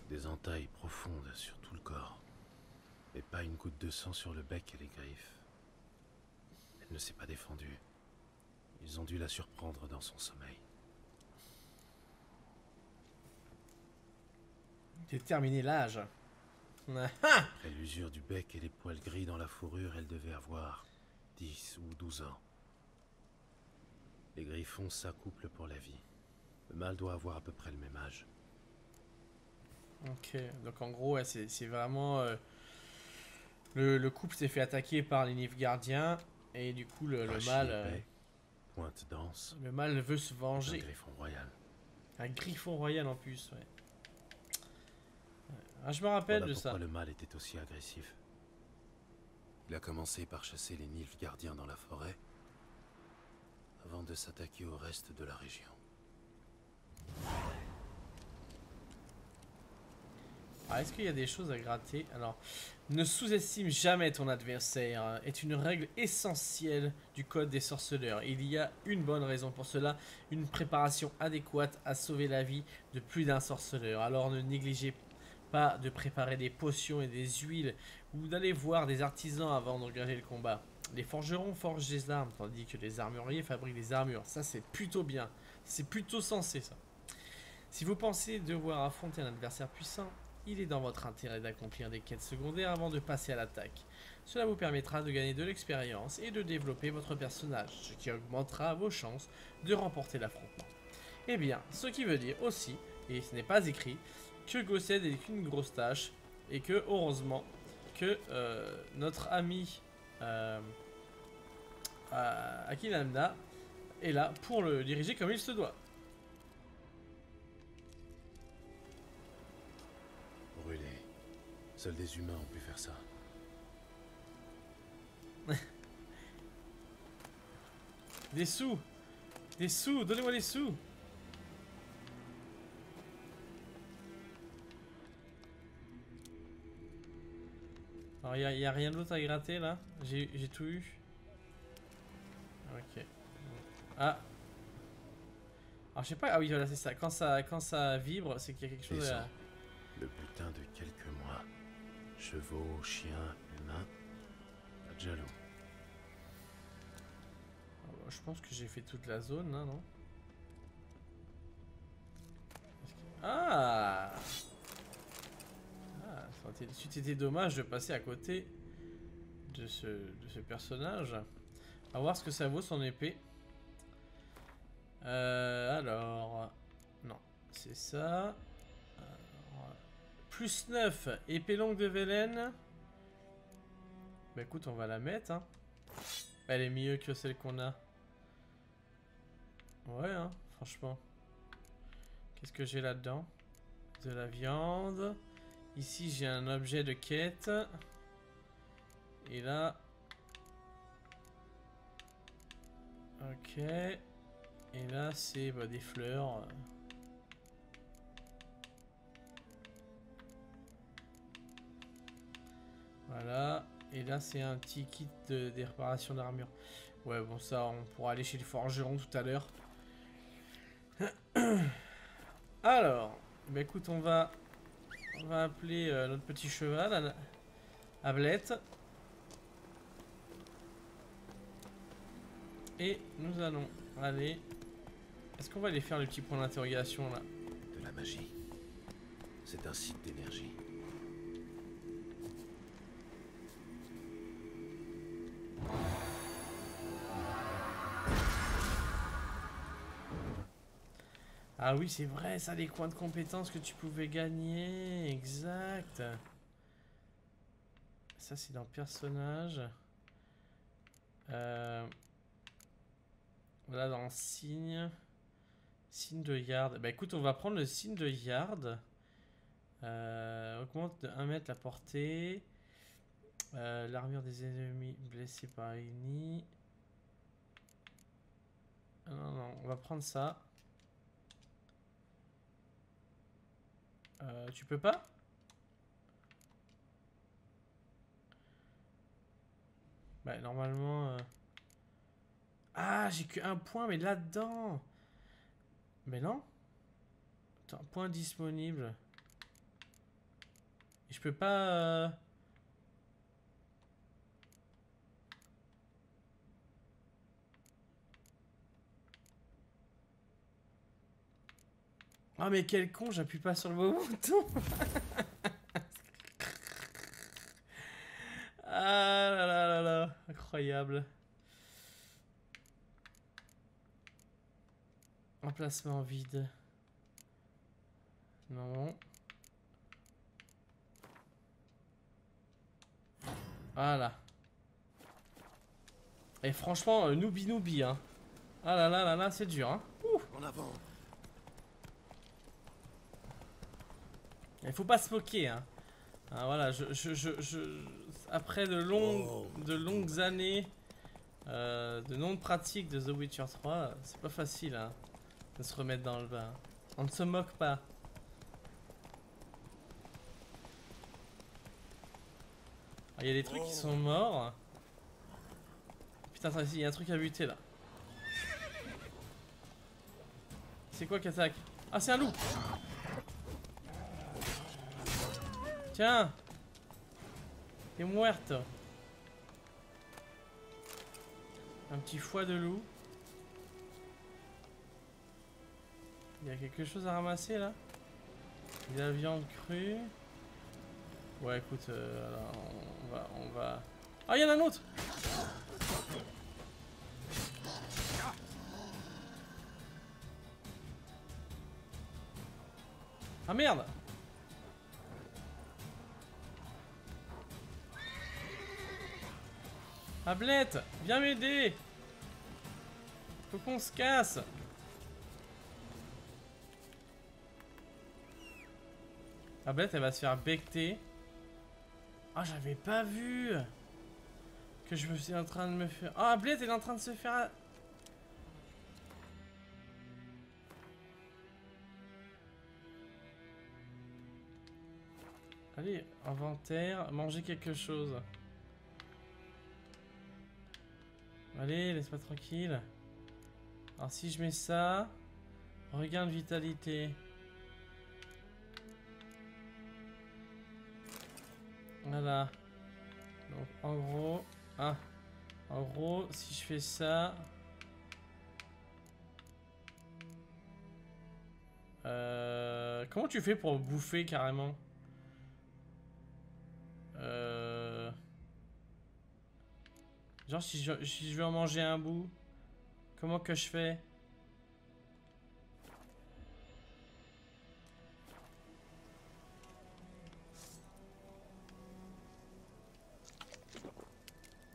Des entailles profondes sur tout le corps. Mais pas une goutte de sang sur le bec et les griffes. Elle ne s'est pas défendue. Ils ont dû la surprendre dans son sommeil. Déterminer l'âge. Après l'usure du bec et les poils gris dans la fourrure, elle devait avoir 10 ou 12 ans. Les griffons s'accouplent pour la vie. Le mâle doit avoir à peu près le même âge. Ok, donc en gros, ouais, c'est vraiment... le couple s'est fait attaquer par les Nilfgaardiens et du coup le mâle... Pointe dense. Le mâle veut se venger. Un griffon royal. Un griffon royal en plus, ouais. Ah, je me rappelle Voilà de ça. pourquoi le mâle était aussi agressif. Il a commencé par chasser les Nilfgaardiens dans la forêt, avant de s'attaquer au reste de la région. Ah, est-ce qu'il y a des choses à gratter? Alors, ne sous-estime jamais ton adversaire, est une règle essentielle du code des sorceleurs. Il y a une bonne raison pour cela, une préparation adéquate à sauver la vie de plus d'un sorceleur. Alors ne négligez pas de préparer des potions et des huiles ou d'aller voir des artisans avant d'engager le combat. Les forgerons forgent des armes, tandis que les armuriers fabriquent des armures. Ça, c'est plutôt bien. C'est plutôt sensé, ça. Si vous pensez devoir affronter un adversaire puissant, il est dans votre intérêt d'accomplir des quêtes secondaires avant de passer à l'attaque. Cela vous permettra de gagner de l'expérience et de développer votre personnage, ce qui augmentera vos chances de remporter l'affrontement. Eh bien, ce qui veut dire aussi, et ce n'est pas écrit, que Gossed est qu'une grosse tâche et que, heureusement, que notre ami Akilamna est là pour le diriger comme il se doit. Brûlé. Seuls des humains ont pu faire ça. Des sous! Des sous! Donnez-moi des sous! Alors, il n'y a rien d'autre à gratter là? J'ai tout eu. Ok. Ah! Alors, je sais pas. Ah oui, voilà, c'est ça. Quand ça vibre, c'est qu'il y a quelque chose à... Le butin de quelques mois. Chevaux, chiens, humains. Pas de jaloux. Je pense que j'ai fait toute la zone, là, non? Ah! Ah, ça aurait été dommage de passer à côté de ce personnage. On va voir ce que ça vaut son épée. Alors... Non, c'est ça. Alors, plus 9, épée longue de Velen. Bah écoute, on va la mettre, hein. Elle est mieux que celle qu'on a. Ouais, hein, franchement. Qu'est-ce que j'ai là-dedans? De la viande. Ici, j'ai un objet de quête. Et là... Ok. Et là, c'est bah, des fleurs. Voilà. Et là, c'est un petit kit des réparations d'armure. Ouais, bon, ça, on pourra aller chez les forgerons tout à l'heure. Alors, bah écoute, on va appeler notre petit cheval, Ablette. Et nous allons aller... Est-ce qu'on va aller faire le petit point d'interrogation là? De la magie. C'est un site d'énergie. Ah oui, c'est vrai, ça, les coins de compétences que tu pouvais gagner. Exact. Ça, c'est dans personnage. Voilà, dans signe. Signe de yard. Bah écoute, on va prendre le signe de yard. Augmente de 1 mètre la portée. L'armure des ennemis blessés par ennemi. Non, non, on va prendre ça. Tu peux pas? Bah normalement... Ah, j'ai que 1 point, mais là-dedans. Mais non. Attends, point disponible. Et je peux pas... Ah mais quel con, j'appuie pas sur le bon bouton. Ah là là là là, incroyable. Emplacement vide. Non. Voilà. Et franchement, noobi hein. Ah là là là là, c'est dur hein. Ouh. En avant. Il faut pas se moquer hein. Ah, voilà, après de longues années de non-pratique de The Witcher 3, c'est pas facile hein, de se remettre dans le bain. On ne se moque pas. Il y a des trucs qui sont morts. Putain, attends, ici, il y a un truc à buter là. C'est quoi qui attaque? Ah, c'est un loup! Tiens! T'es muerte! Un petit foie de loup. Il y a quelque chose à ramasser là? Il y a de la viande crue. Ouais, écoute, alors on va. Ah, il y en a un autre! Ah merde! Ablette, viens m'aider! Faut qu'on se casse! Ablette, elle va se faire becter. Ah, j'avais pas vu que je me suis en train de me faire. Ah, Ablette, elle est en train de se faire. Allez, inventaire, manger quelque chose. Allez, laisse-moi tranquille. Alors si je mets ça, regain de vitalité. Voilà. Donc en gros, en gros, si je fais ça, comment tu fais pour bouffer carrément? Genre si je veux en manger un bout, comment que je fais?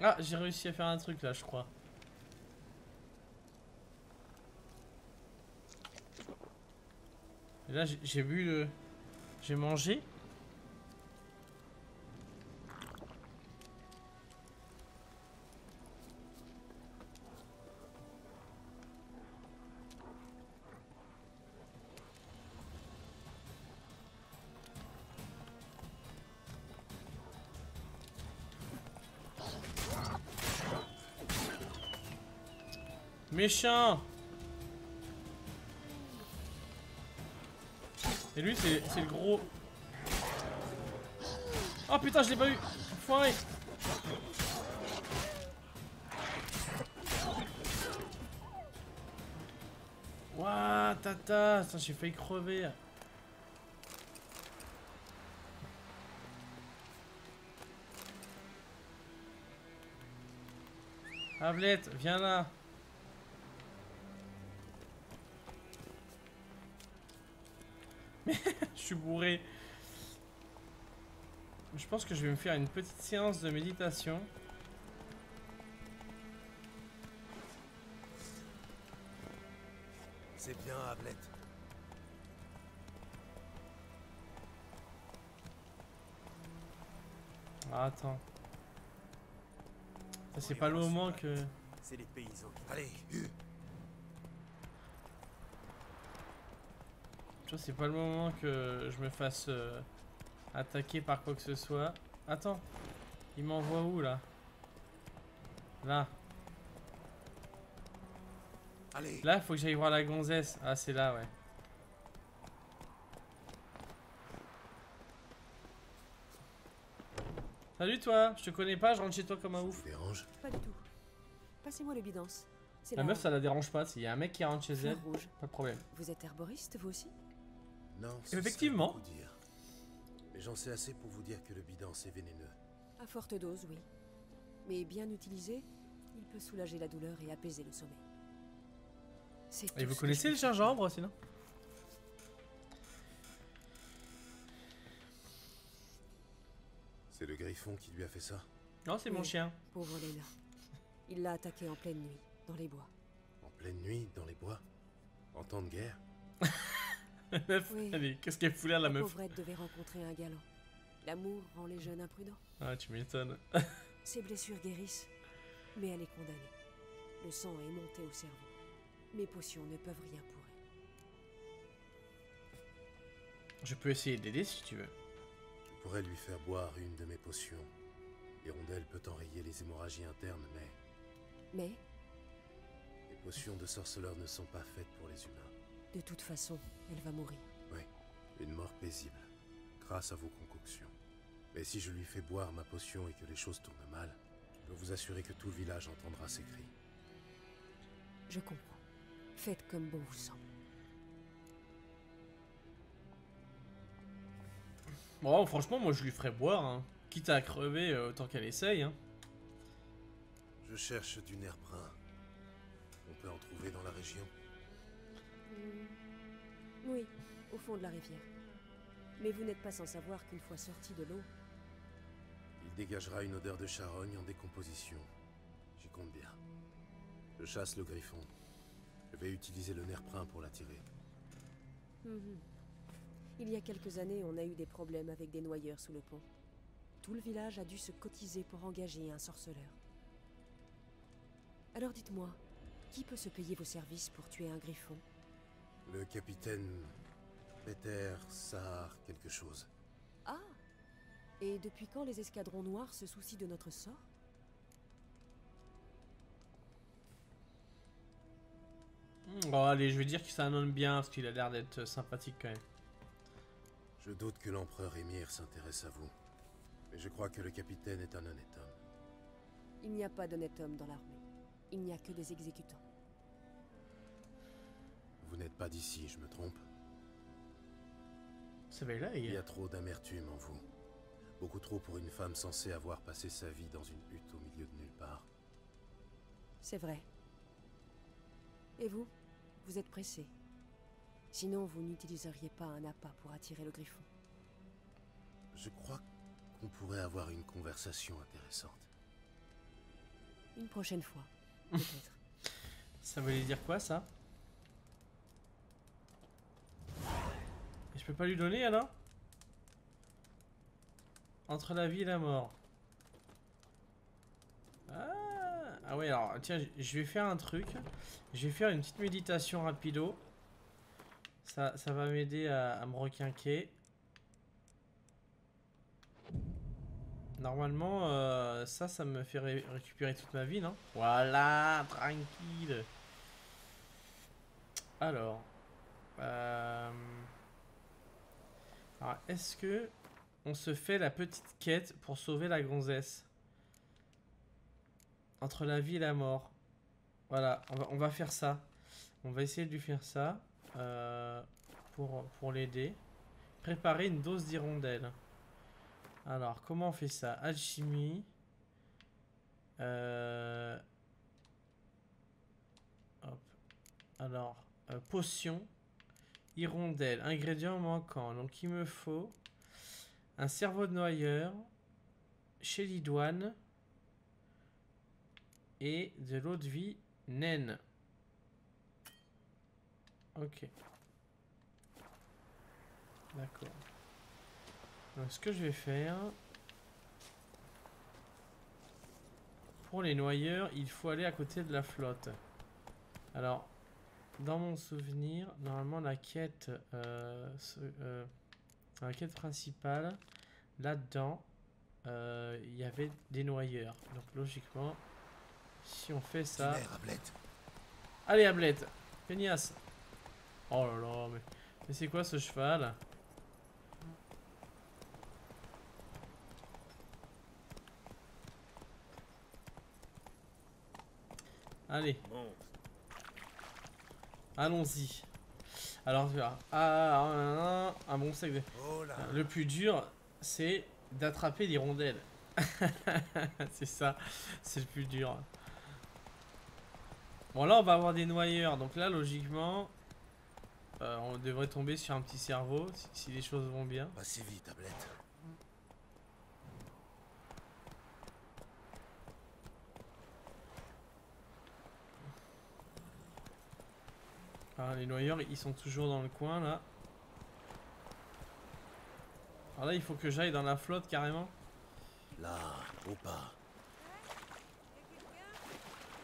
Ah, j'ai réussi à faire un truc là, je crois. Et là, j'ai bu le... J'ai mangé. Méchant. Et lui c'est le gros. Oh putain, je l'ai pas eu. Foiré. Ouah, tata, ça j'ai failli crever. Ablette, viens là. Je suis bourré. Je pense que je vais me faire une petite séance de méditation. C'est bien, Ablette. Ah, attends. Ça c'est pas le moment que... C'est les paysans. Allez, Tu vois, c'est pas le moment que je me fasse attaquer par quoi que ce soit. Attends, il m'envoie où là? Là. allez. Là, faut que j'aille voir la gonzesse. Ah, c'est là, ouais. Salut toi, je te connais pas, je rentre chez toi comme un ouf. Ça vous dérange? Pas du tout. Passez-moi le bidance. C'est La meuf, ça la dérange pas, s'il y a un mec qui rentre chez elle, fleur rouge. pas de problème. Vous êtes herboriste, vous aussi? Non, Effectivement. c'est beaucoup dire. Mais j'en sais assez pour vous dire que le bidance est vénéneux. À forte dose, oui. Mais bien utilisé, il peut soulager la douleur et apaiser le sommeil. C'est Et tout vous ce que connaissez je le peux faire. gingembre sinon? C'est le griffon qui lui a fait ça? Non, c'est mon Oui. chien. Pauvre Léna. Il l'a attaqué en pleine nuit, dans les bois. En pleine nuit, dans les bois? En temps de guerre? Meuf, Oui. allez, qu'est-ce qu'elle fout là, la La meuf? pauvrette devait rencontrer un galant. L'amour rend les jeunes imprudents. Ah, tu m'étonnes. Ses blessures guérissent, mais elle est condamnée. Le sang est monté au cerveau. Mes potions ne peuvent rien pour elle. Je peux essayer de l'aider si tu veux. Je pourrais lui faire boire une de mes potions. L'hirondelle peut enrayer les hémorragies internes, Mais, les potions de sorceleur ne sont pas faites pour les humains. de toute façon, elle va mourir. Oui, une mort paisible, grâce à vos concoctions. Mais si je lui fais boire ma potion et que les choses tournent mal, je peux vous assurer que tout le village entendra ses cris. Je comprends. Faites comme bon vous semble. Bon, franchement, moi je lui ferais boire, hein. Quitte à crever, autant qu'elle essaye, hein. Je cherche du nerf brun. On peut en trouver dans la région. Oui, au fond de la rivière. Mais vous n'êtes pas sans savoir qu'une fois sorti de l'eau, Il dégagera une odeur de charogne en décomposition. J'y compte bien. Je chasse le griffon. Je vais utiliser le nerf brun pour l'attirer. il y a quelques années, on a eu des problèmes avec des noyeurs sous le pont. Tout le village a dû se cotiser pour engager un sorceleur. Alors dites-moi, qui peut se payer vos services pour tuer un griffon? Le capitaine Peter Sahar quelque chose. Ah! Et depuis quand les escadrons noirs se soucient de notre sort? Bon, allez, je vais dire que c'est un homme bien, parce qu'il a l'air d'être sympathique quand même. Je doute que l'empereur Émir s'intéresse à vous. Mais je crois que le capitaine est un honnête homme. Il n'y a pas d'honnête homme dans l'armée. Il n'y a que des exécutants. Vous n'êtes pas d'ici, je me trompe? Ça va là, Il y a trop d'amertume en vous. Beaucoup trop pour une femme censée avoir passé sa vie dans une hutte au milieu de nulle part. C'est vrai. Et vous? Vous êtes pressé. Sinon, vous n'utiliseriez pas un appât pour attirer le griffon. Je crois qu'on pourrait avoir une conversation intéressante. Une prochaine fois, peut-être. Ça veut dire quoi, ça? Et je peux pas lui donner, alors? Entre la vie et la mort. Ah ouais, alors, tiens, je vais faire un truc. Je vais faire une petite méditation rapido. Ça va m'aider à me requinquer. Normalement, ça me fait récupérer toute ma vie, non? Voilà, tranquille. Alors, est-ce que on se fait la petite quête pour sauver la gonzesse? Entre la vie et la mort. Voilà, on va faire ça. On va essayer de lui faire ça. Pour l'aider. Préparer une dose d'hirondelle. Alors, comment on fait ça? Alchimie. Hop. Alors, potion. Hirondelle. Ingrédients manquants. Donc, il me faut un cerveau de noyeur. Chélidoine. Et de l'eau de vie naine. Ok. D'accord. Donc ce que je vais faire... Pour les noyeurs, il faut aller à côté de la flotte. Alors, dans mon souvenir, normalement la quête... la quête principale, là-dedans, il y avait des noyeurs. Donc logiquement, si on fait ça... Allez, Ablette, feignasse. Oh là là, mais c'est quoi ce cheval? Allez. Allons-y. Alors, tu vois. Un bon sac de... Le plus dur, c'est d'attraper l'hirondelle. C'est ça. C'est le plus dur. Bon, là, on va avoir des noyeurs. Donc là, logiquement, on devrait tomber sur un petit cerveau si les choses vont bien. Passez vite, tablette. Ah, les noyeurs, ils sont toujours dans le coin, là. Alors là, il faut que j'aille dans la flotte, carrément. Là, au pas.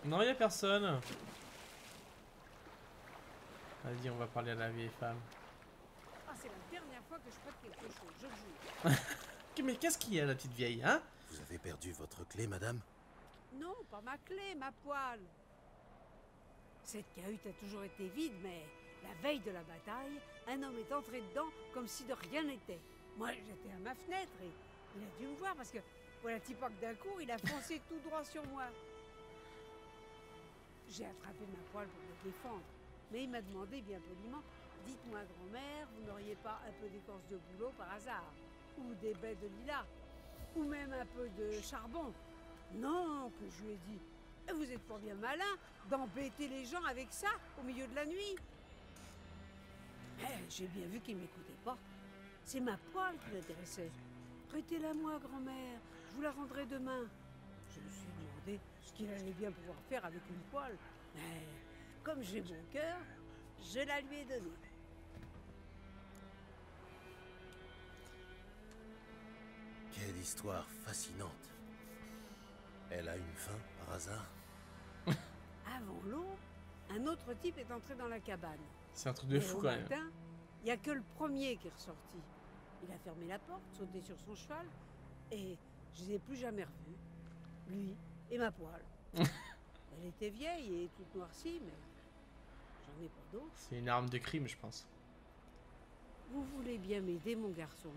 Non, il n'y a personne. Vas-y, on va parler à la vieille femme. Ah, c'est la dernière fois que je fais quelque chose, je le jure. Mais qu'est-ce qu'il y a, la petite vieille, hein? Vous avez perdu votre clé, madame? Non, pas ma clé, ma poêle. Cette cahute a toujours été vide, mais la veille de la bataille, un homme est entré dedans comme si de rien n'était. Moi, j'étais à ma fenêtre et il a dû me voir parce que, voilà, pas que d'un coup, il a foncé tout droit sur moi. J'ai attrapé ma poêle pour me défendre, mais il m'a demandé bien poliment, dites-moi, grand-mère, vous n'auriez pas un peu d'écorce de bouleau par hasard? Ou des baies de lilas? Ou même un peu de charbon? Non, que je lui ai dit. Vous êtes pas bien malin d'embêter les gens avec ça au milieu de la nuit. J'ai bien vu qu'il m'écoutait pas. C'est ma poêle qui l'intéressait. Prêtez-la moi, grand-mère. Je vous la rendrai demain. Je me suis demandé ce qu'il allait bien pouvoir faire avec une poêle. Mais comme j'ai bon cœur, je la lui ai donnée. Quelle histoire fascinante. Elle a une fin, par hasard? Avant l'eau, un autre type est entré dans la cabane. C'est un truc de fou au quand même. matin, il n'y a que le premier qui est ressorti. Il a fermé la porte, sauté sur son cheval, et je ne les ai plus jamais revus. Lui et ma poêle. Elle était vieille et toute noircie, mais j'en ai pas d'autre. C'est une arme de crime, je pense. Vous voulez bien m'aider, mon garçon?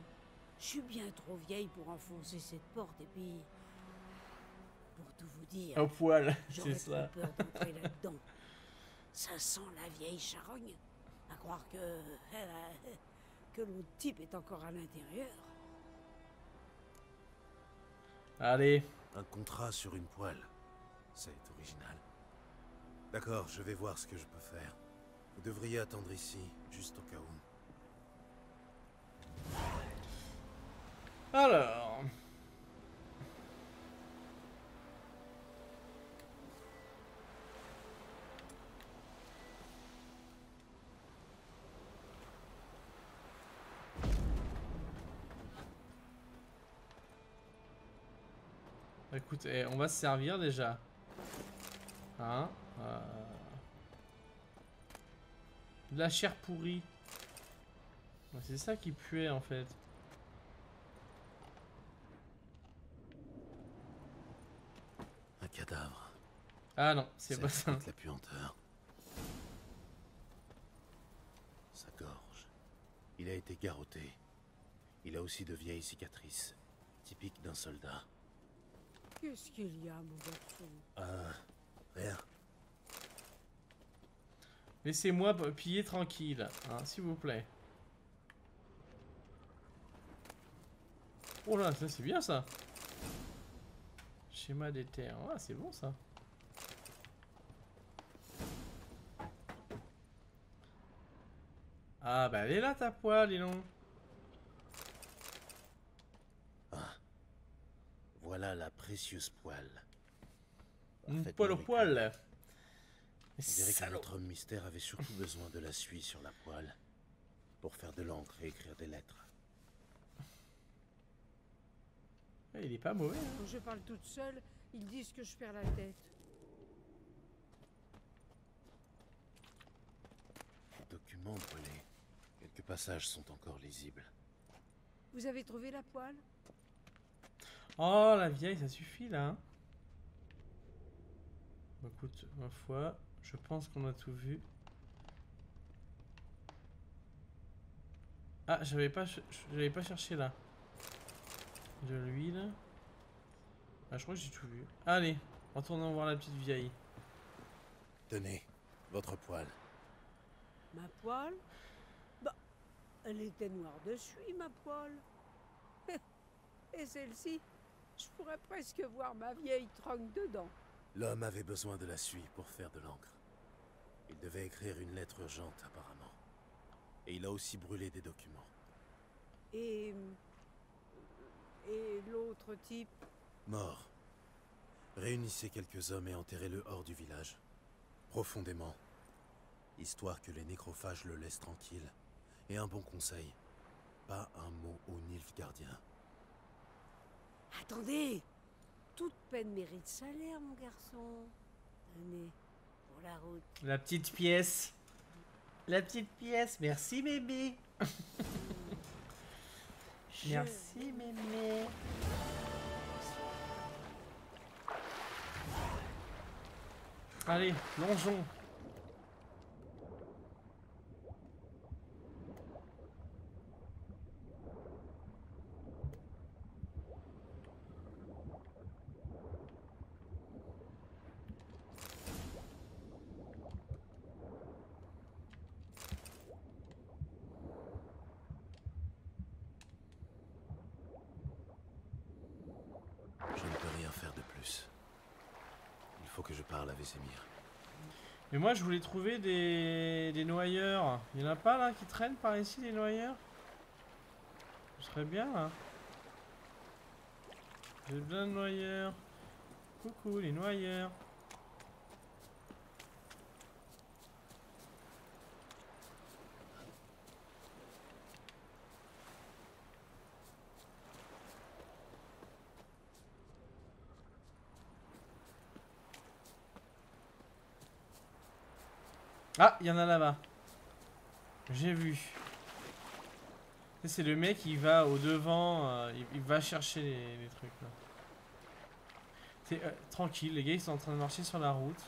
Je suis bien trop vieille pour enfoncer cette porte, et puis... Pour tout vous dire, Au poil, j'aurais c'est trop ça. peur d'entrer là-dedans. Ça sent la vieille charogne. À croire que l'autre type est encore à l'intérieur. Allez, Un contrat sur une poêle. C'est original. D'accord, je vais voir ce que je peux faire. Vous devriez attendre ici, juste au cas où. alors... Écoute, on va se servir déjà. Hein de la chair pourrie. Ouais, c'est ça qui puait en fait. Un cadavre. Ah non, c'est pas ça. La puanteur. Sa gorge. Il a été garrotté. Il a aussi de vieilles cicatrices, typiques d'un soldat. Qu'est-ce qu'il y a, mon garçon? Rien. Laissez-moi piller tranquille, hein, s'il vous plaît. Oh là, ça c'est bien ça. Schéma des terres, ah, c'est bon ça. Ah bah elle est là ta poêle, dis donc. Voilà la précieuse poêle. Une Parfaitement poêle au vécue. poil. On dirait que Salaud. notre homme mystère avait surtout besoin de la suie sur la poêle pour faire de l'encre et écrire des lettres. Il est pas mauvais. Hein. Quand je parle toute seule, ils disent que je perds la tête. Documents brûlés. Quelques passages sont encore lisibles. Vous avez trouvé la poêle? Oh la vieille, ça suffit là. Hein. Bah, écoute, ma foi, je pense qu'on a tout vu. Ah, j'avais pas cherché là. De l'huile. Ah, je crois que j'ai tout vu. Allez, retournons voir la petite vieille. Tenez, votre poêle. Ma poêle? Bah, elle était noire de suie, ma poêle. Et celle-ci, je pourrais presque voir ma vieille tronque dedans. L'homme avait besoin de la suie pour faire de l'encre. Il devait écrire une lettre urgente, apparemment. Et il a aussi brûlé des documents. Et l'autre type? Mort. Réunissez quelques hommes et enterrez-le hors du village. Profondément. Histoire que les nécrophages le laissent tranquille. Et un bon conseil. Pas un mot au Nilfgaardien. Attendez! Toute peine mérite salaire, mon garçon. Tenez, pour la route. La petite pièce. La petite pièce. Merci bébé. Merci mémé. Allez, plongeons. Je ne peux rien faire de plus. Il faut que je parle à Vesemir. Mais moi, je voulais trouver des noyeurs. Il y en a pas là qui traînent par ici, des noyeurs? Ce serait bien là. J'ai plein de noyeurs. Coucou les noyeurs. Ah, il y en a là-bas. J'ai vu. C'est le mec qui va au devant, il va chercher les trucs là. C'est tranquille, les gars ils sont en train de marcher sur la route.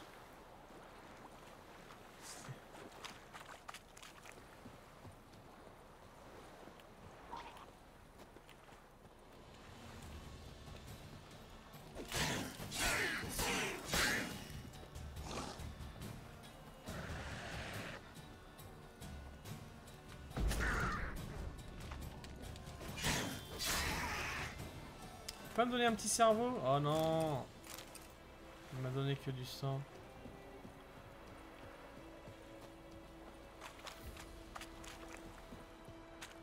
Tu peux me donner un petit cerveau? Oh non! Il m'a donné que du sang.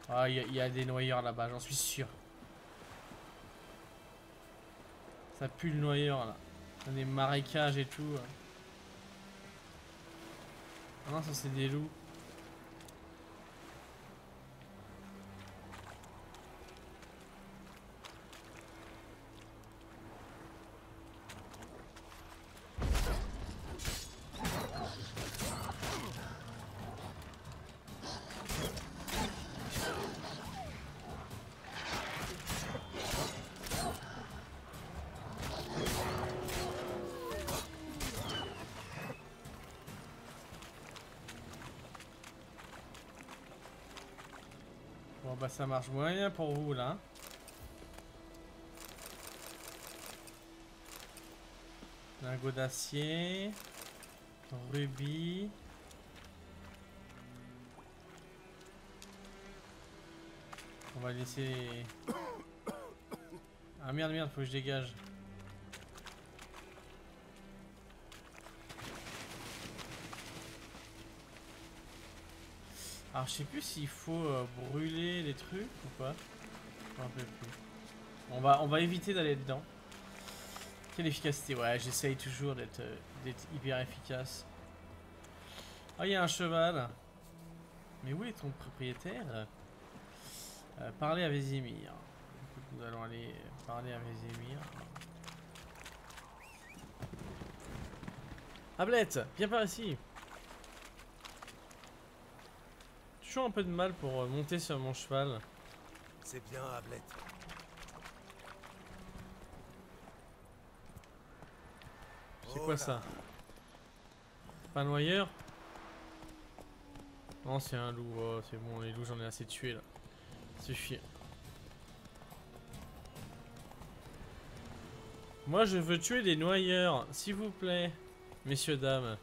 Ah, il y a des noyeurs là-bas, j'en suis sûr. Ça pue le noyeur là. Il y a des marécages et tout. Ah non, ça c'est des loups. Bon bah ça marche moyen pour vous là. Lingot d'acier. Rubis. On va laisser les... Ah merde, faut que je dégage. Alors je sais plus s'il faut brûler les trucs ou pas. Je m'en rappelle plus. On va éviter d'aller dedans. Quelle efficacité. Ouais, j'essaye toujours d'être hyper efficace. Ah, il y a un cheval. Mais où est ton propriétaire? Parler à Vesemir. Nous allons aller parler à Vesemir. Ablette, viens par ici. Toujours un peu de mal pour monter sur mon cheval. C'est bien, Ablette. C'est quoi ça? Pas un noyeur? Non, c'est un loup. Oh, c'est bon, les loups, j'en ai assez tué là. Suffit. Moi, je veux tuer des noyeurs, s'il vous plaît, messieurs, dames.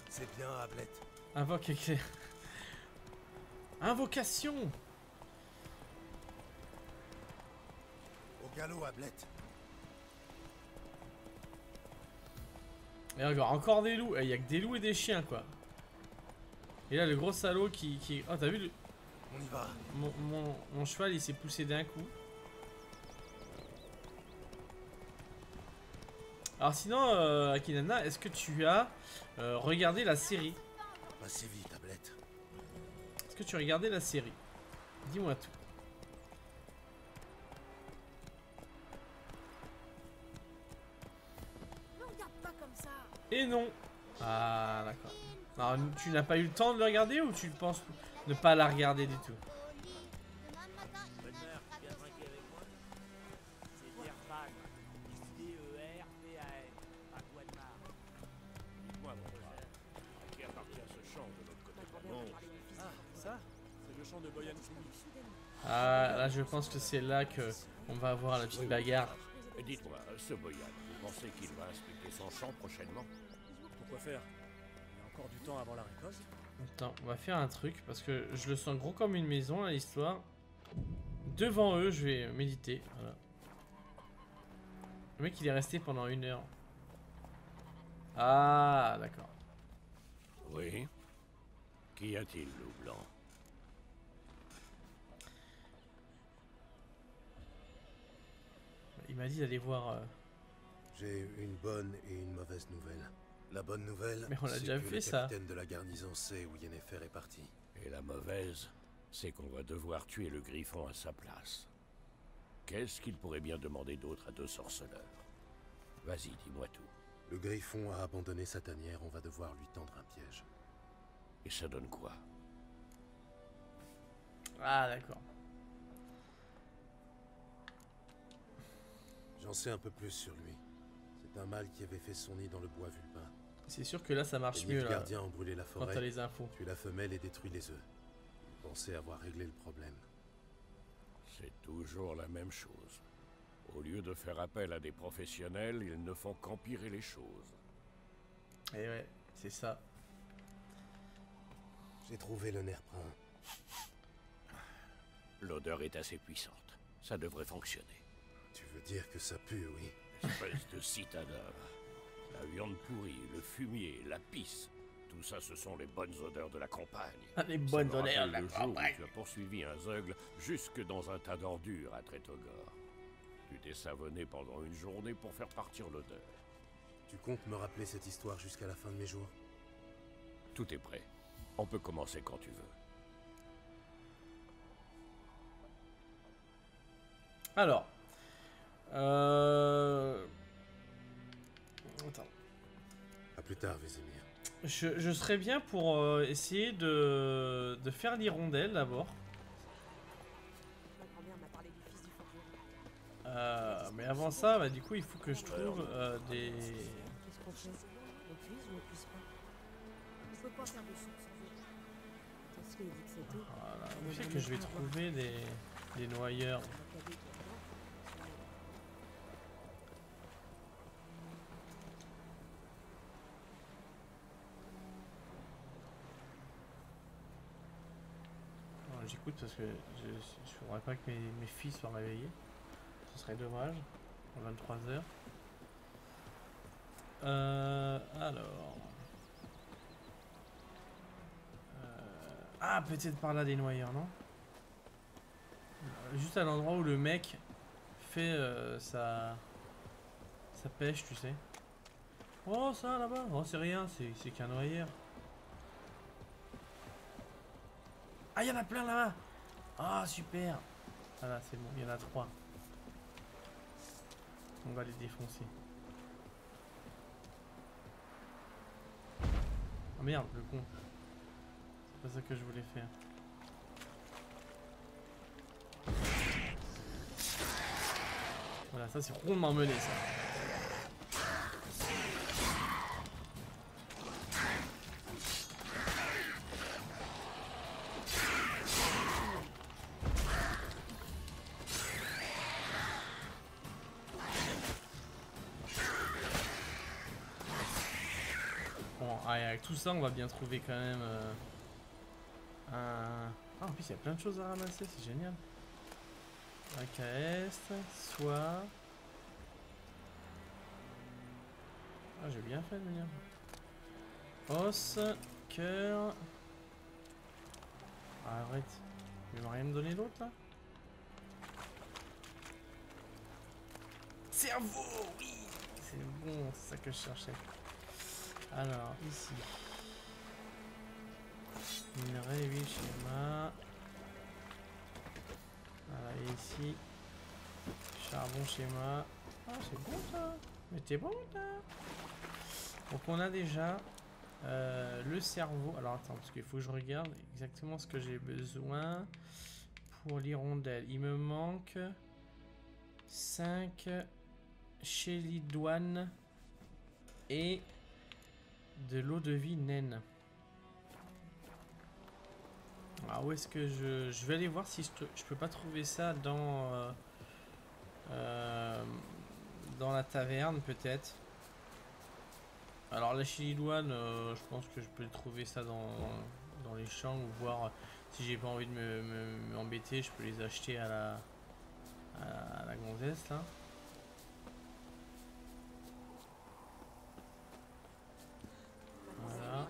C'est bien, Ablette. Invoque éclair. Invocation. Au galop, Ablette. Et regarde, encore des loups. Il y a que des loups et des chiens, quoi. Et là, le gros salaud qui... Oh, t'as vu le... On y va. Mon cheval, il s'est poussé d'un coup. Alors sinon, Akinana, est-ce que tu as regardé la série? Passez vite, Ablette. Est-ce que tu as regardé la série? Dis-moi tout. Ne regarde pas comme ça. Et non. Ah, d'accord. Alors, tu n'as pas eu le temps de le regarder ou tu penses ne pas la regarder du tout? Bonne heure, tu viens trinquer avec moi? C'est Dirfan. D-E-R-P-A-N. Ça, c'est le champ de Boyan Simi. Ah, là, je pense que c'est là que on va avoir la petite bagarre. Dites-moi, ce Boyan, vous pensez qu'il va inspecter son champ prochainement? Pourquoi faire? Il y a encore du temps avant la récolte. Attends, on va faire un truc parce que je le sens gros comme une maison, là, l'histoire. Devant eux, je vais méditer. Voilà. Le mec, il est resté pendant 1 heure. Ah, d'accord. Oui. Qu'y a-t-il, loup blanc? Il m'a dit d'aller voir. J'ai une bonne et une mauvaise nouvelle. La bonne nouvelle, Mais on l'a c'est déjà que fait, le ça. capitaine de la garnison sait où Yennefer est parti. Et la mauvaise, c'est qu'on va devoir tuer le griffon à sa place. Qu'est-ce qu'il pourrait bien demander d'autre à 2 sorceleurs? Vas-y, dis-moi tout. Le griffon a abandonné sa tanière, on va devoir lui tendre un piège. Et ça donne quoi? Ah, d'accord. J'en sais un peu plus sur lui. C'est un mâle qui avait fait son nid dans le bois vulpin. C'est sûr que là, ça marche Les mieux, là, gardiens ont brûlé la quand t'as forêt, les infos. tué la femelle et détruit les œufs. Ils pensaient avoir réglé le problème. C'est toujours la même chose. Au lieu de faire appel à des professionnels, ils ne font qu'empirer les choses. Et ouais, c'est ça. J'ai trouvé le nerf brun. L'odeur est assez puissante. Ça devrait fonctionner. Tu veux dire que ça pue, oui? Espèce de citadin. La viande pourrie, le fumier, la pisse. Tout ça, ce sont les bonnes odeurs de la campagne. Ah, les Ça bonnes me odeurs de rappelle la le jour où campagne. tu as poursuivi un zeugle jusque dans un tas d'ordures à Tretogor. Tu t'es savonné pendant une journée pour faire partir l'odeur. Tu comptes me rappeler cette histoire jusqu'à la fin de mes jours? Tout est prêt. On peut commencer quand tu veux. Alors. Attends. À plus tard, Vézémir. Je serais bien pour essayer de faire l'hirondelle d'abord. Ma grand-mère m'a parlé du fils du forgeron. Mais avant ça, bah, du coup, il faut que je trouve des... Qu'est-ce qu'on fait? On cuise ou on cuise pas? On peut pas faire de soupe sans eau. Tasselé dit que c'est tout. Voilà, où c'est que je vais trouver des noyeurs? J'écoute parce que je ne voudrais pas que mes filles soient réveillés. Ce serait dommage. À 23 h. Alors. Ah, peut-être par là des noyeurs, non? Juste à l'endroit où le mec fait sa pêche, tu sais. Oh, ça là-bas. Oh, c'est rien, c'est qu'un noyeur. Ah, il y en a plein là-bas. Ah, super. Voilà, c'est bon, il y en a 3. On va les défoncer. Oh merde, le con. C'est pas ça que je voulais faire. Voilà, ça c'est rondement mené, ça. Bon, allez, avec tout ça, on va bien trouver quand même un... Ah, en plus, il y a plein de choses à ramasser, c'est génial. Un KS, soit... Ah, j'ai bien fait de venir. Os, cœur... Ah, arrête. Il va rien me donner d'autre, là? Cerveau, oui. C'est bon, c'est ça que je cherchais. Alors, ici. Minerai, oui, schéma. Voilà, et ici. Charbon, schéma. Ah, c'est bon ça. Mais t'es bon ça. Donc on a déjà le cerveau. Alors attends, parce qu'il faut que je regarde exactement ce que j'ai besoin pour l'hirondelle. Il me manque 5 chélidoines et de l'eau de vie naine. Alors où est-ce que je vais aller voir si je peux pas trouver ça dans la taverne peut-être. Alors la chilidoine, je pense que je peux trouver ça dans les champs ou voir si j'ai pas envie de m'embêter, je peux les acheter à la gonzesse là. Voilà.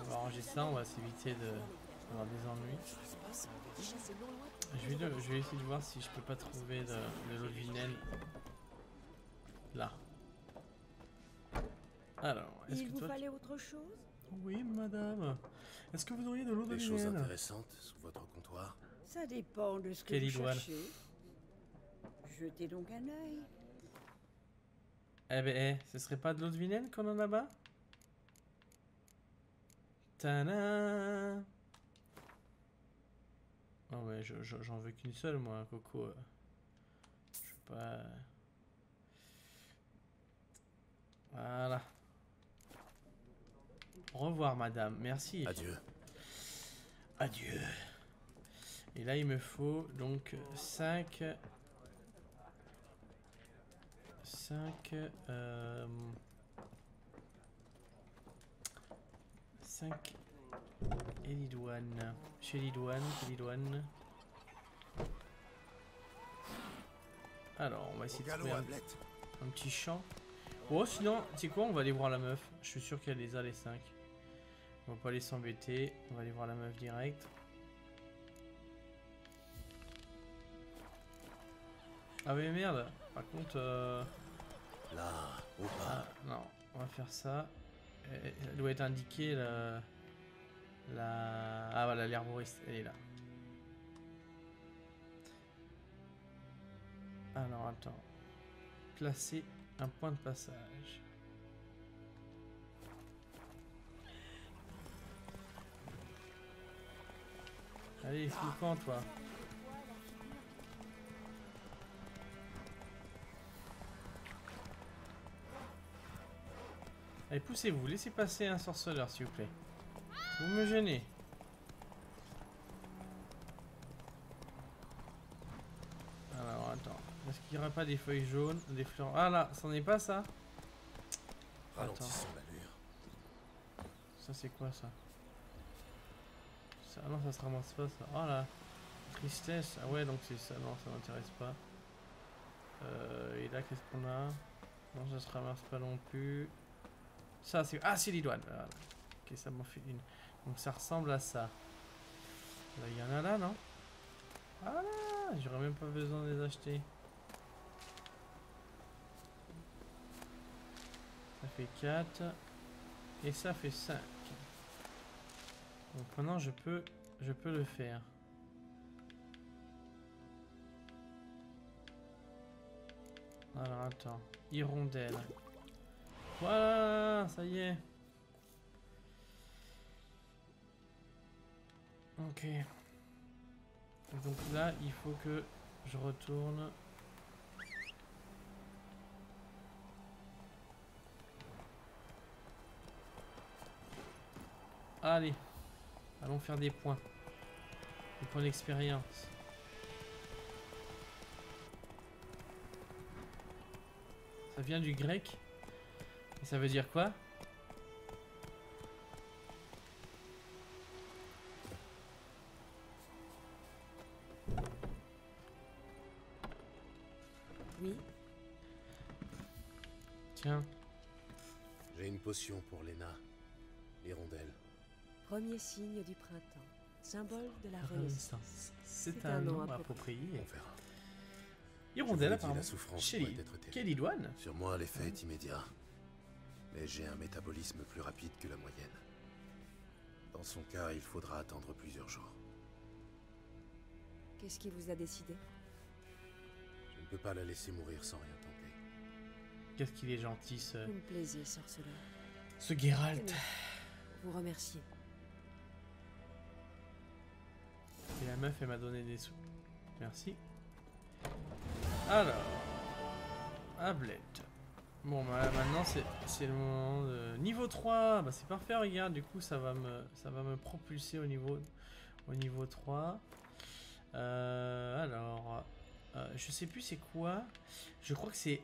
On va ranger ça, on va s'éviter d'avoir des ennuis. Je vais essayer de voir si je peux pas trouver de l'eau de Vinel là. Alors, est-ce que Il vous toi... fallait autre chose? Oui, madame. Est-ce que vous auriez de l'eau de Des choses Vinel? intéressantes sous votre comptoir. Ça dépend de ce que Quelle vous idoine. cherchez. Jetez donc un œil. Eh ben, ce serait pas de l'eau de Vinel qu'on en a bas? Tada! Oh ouais, j'en veux qu'une seule, moi, Coco. Je sais pas... Voilà. Au revoir, madame. Merci. Adieu. Adieu. Et là, il me faut donc 5... 5 Elidoine. Chez Elidoine. Alors, on va essayer de trouver un petit champ. Oh, sinon, tu sais quoi, on va aller voir la meuf. Je suis sûr qu'elle les a les 5. On va pas aller s'embêter. On va aller voir la meuf direct. Ah mais merde. Par contre... Là, au bas. Ah, non, on va faire ça. Elle doit être indiquée Ah voilà, l'herboriste, elle est là. Alors attends. Placer un point de passage. Allez, flippant toi. Allez, poussez-vous, laissez passer un sorceleur s'il vous plaît. Vous me gênez. Alors attends, est-ce qu'il n'y aura pas des feuilles jaunes, des fleurs? Ah là, c'en est pas ça? Ralentissons l'allure. Ça c'est quoi ça? Ah non, ça se ramasse pas ça. Oh là, tristesse. Ah ouais, donc c'est ça. Non, ça m'intéresse pas. Et là, qu'est-ce qu'on a? Non, ça se ramasse pas non plus. Ça c'est... Ah, c'est l'idoine. Voilà. Ok, ça m'en fait une. Donc ça ressemble à ça. Là, il y en a là, non? Ah là, j'aurais même pas besoin de les acheter. Ça fait 4. Et ça fait 5. Donc maintenant je peux le faire. Alors attends, hirondelle. Voilà, ça y est. Ok. Et donc là, il faut que je retourne. Allez. Allons faire des points. Des points d'expérience. Ça vient du grec. Et ça veut dire quoi? Oui, Tiens. J'ai une potion pour Léna. L'hirondelle. premier signe du printemps, symbole de la renaissance. Renaissance. C'est un nom approprié. On verra. Hirondelle, Je vous l'ai dit, apparemment. la souffrance Chez pourrait être terrible. quelle idoine? Sur moi, l'effet est immédiat. Mais j'ai un métabolisme plus rapide que la moyenne. Dans son cas, il faudra attendre plusieurs jours. Qu'est-ce qui vous a décidé? Je ne peux pas la laisser mourir sans rien tenter. Qu'est-ce qu'il est gentil ce Vous me plaisez, sorceleur. Geralt. Vous remerciez. Et la meuf, elle m'a donné des sous. Merci. Alors, Ablette. Bon, bah, maintenant c'est le moment de... Niveau 3, bah c'est parfait, regarde, du coup ça va me propulser au niveau 3. Alors, je sais plus c'est quoi. Je crois que c'est...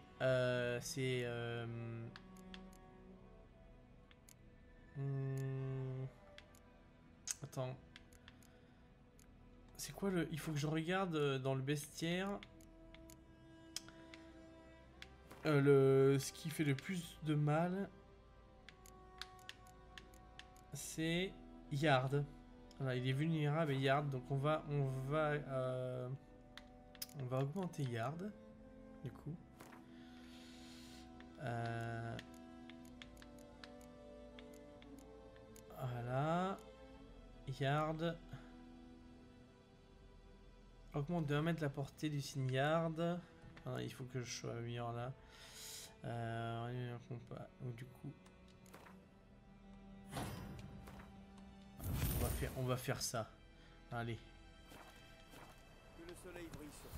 Attends. C'est quoi le... Il faut que je regarde dans le bestiaire. Ce qui fait le plus de mal, c'est Yard. Voilà, il est vulnérable et Yard, donc on va augmenter Yard, du coup. Voilà. Yard. Augmente de 1 mètre la portée du signe Yard. Ah, il faut que je sois meilleur là. Donc du coup, on va faire ça. Allez. Que le soleil brille sur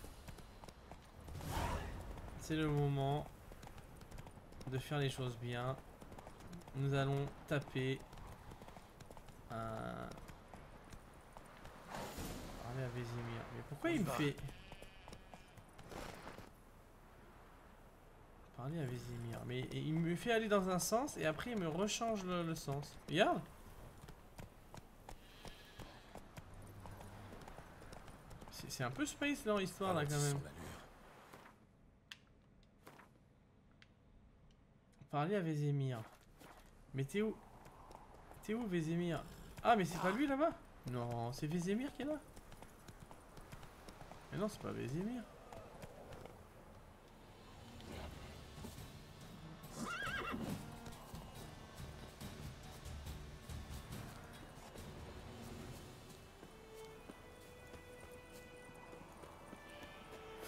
C'est le moment de faire les choses bien. Nous allons taper. Parler à Vézimir. Mais pourquoi il me fait... Parler à Vézimir. Mais il me fait aller dans un sens et après il me rechange le sens. Regarde. C'est un peu space dans l'histoire là quand même. Parler à Vézimir. Mais t'es où? T'es où Vézimir? Ah mais c'est pas lui là-bas? Non, c'est Vézimir qui est là. Mais non, c'est pas Vézimir.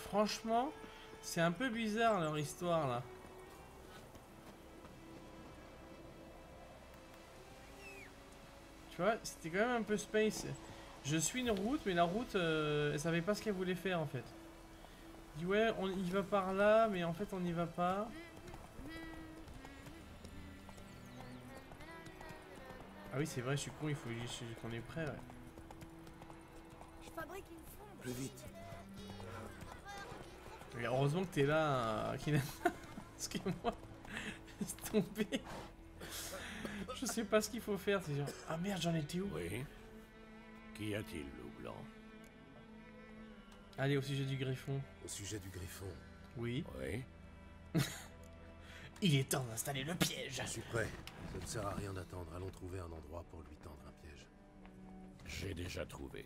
Franchement, c'est un peu bizarre leur histoire là. Tu vois, c'était quand même un peu space. Je suis une route, mais la route, elle savait pas ce qu'elle voulait faire en fait. Elle dit ouais, on y va par là, mais en fait on n'y va pas. Ah oui, c'est vrai, je suis con, il faut qu'on est prêt. Ouais. Je fabrique une fombre. Plus vite. Mais heureusement que t'es là, Kylian. Excuse-moi. Laisse tomber. Je sais pas ce qu'il faut faire, c'est genre... Ah merde, j'en étais où? Oui. Qu'y a-t-il, loup blanc? Allez, au sujet du griffon. Au sujet du griffon, Oui. Oui. Il est temps d'installer le piège. je suis prêt. Ça ne sert à rien d'attendre. Allons trouver un endroit pour lui tendre un piège. J'ai déjà trouvé.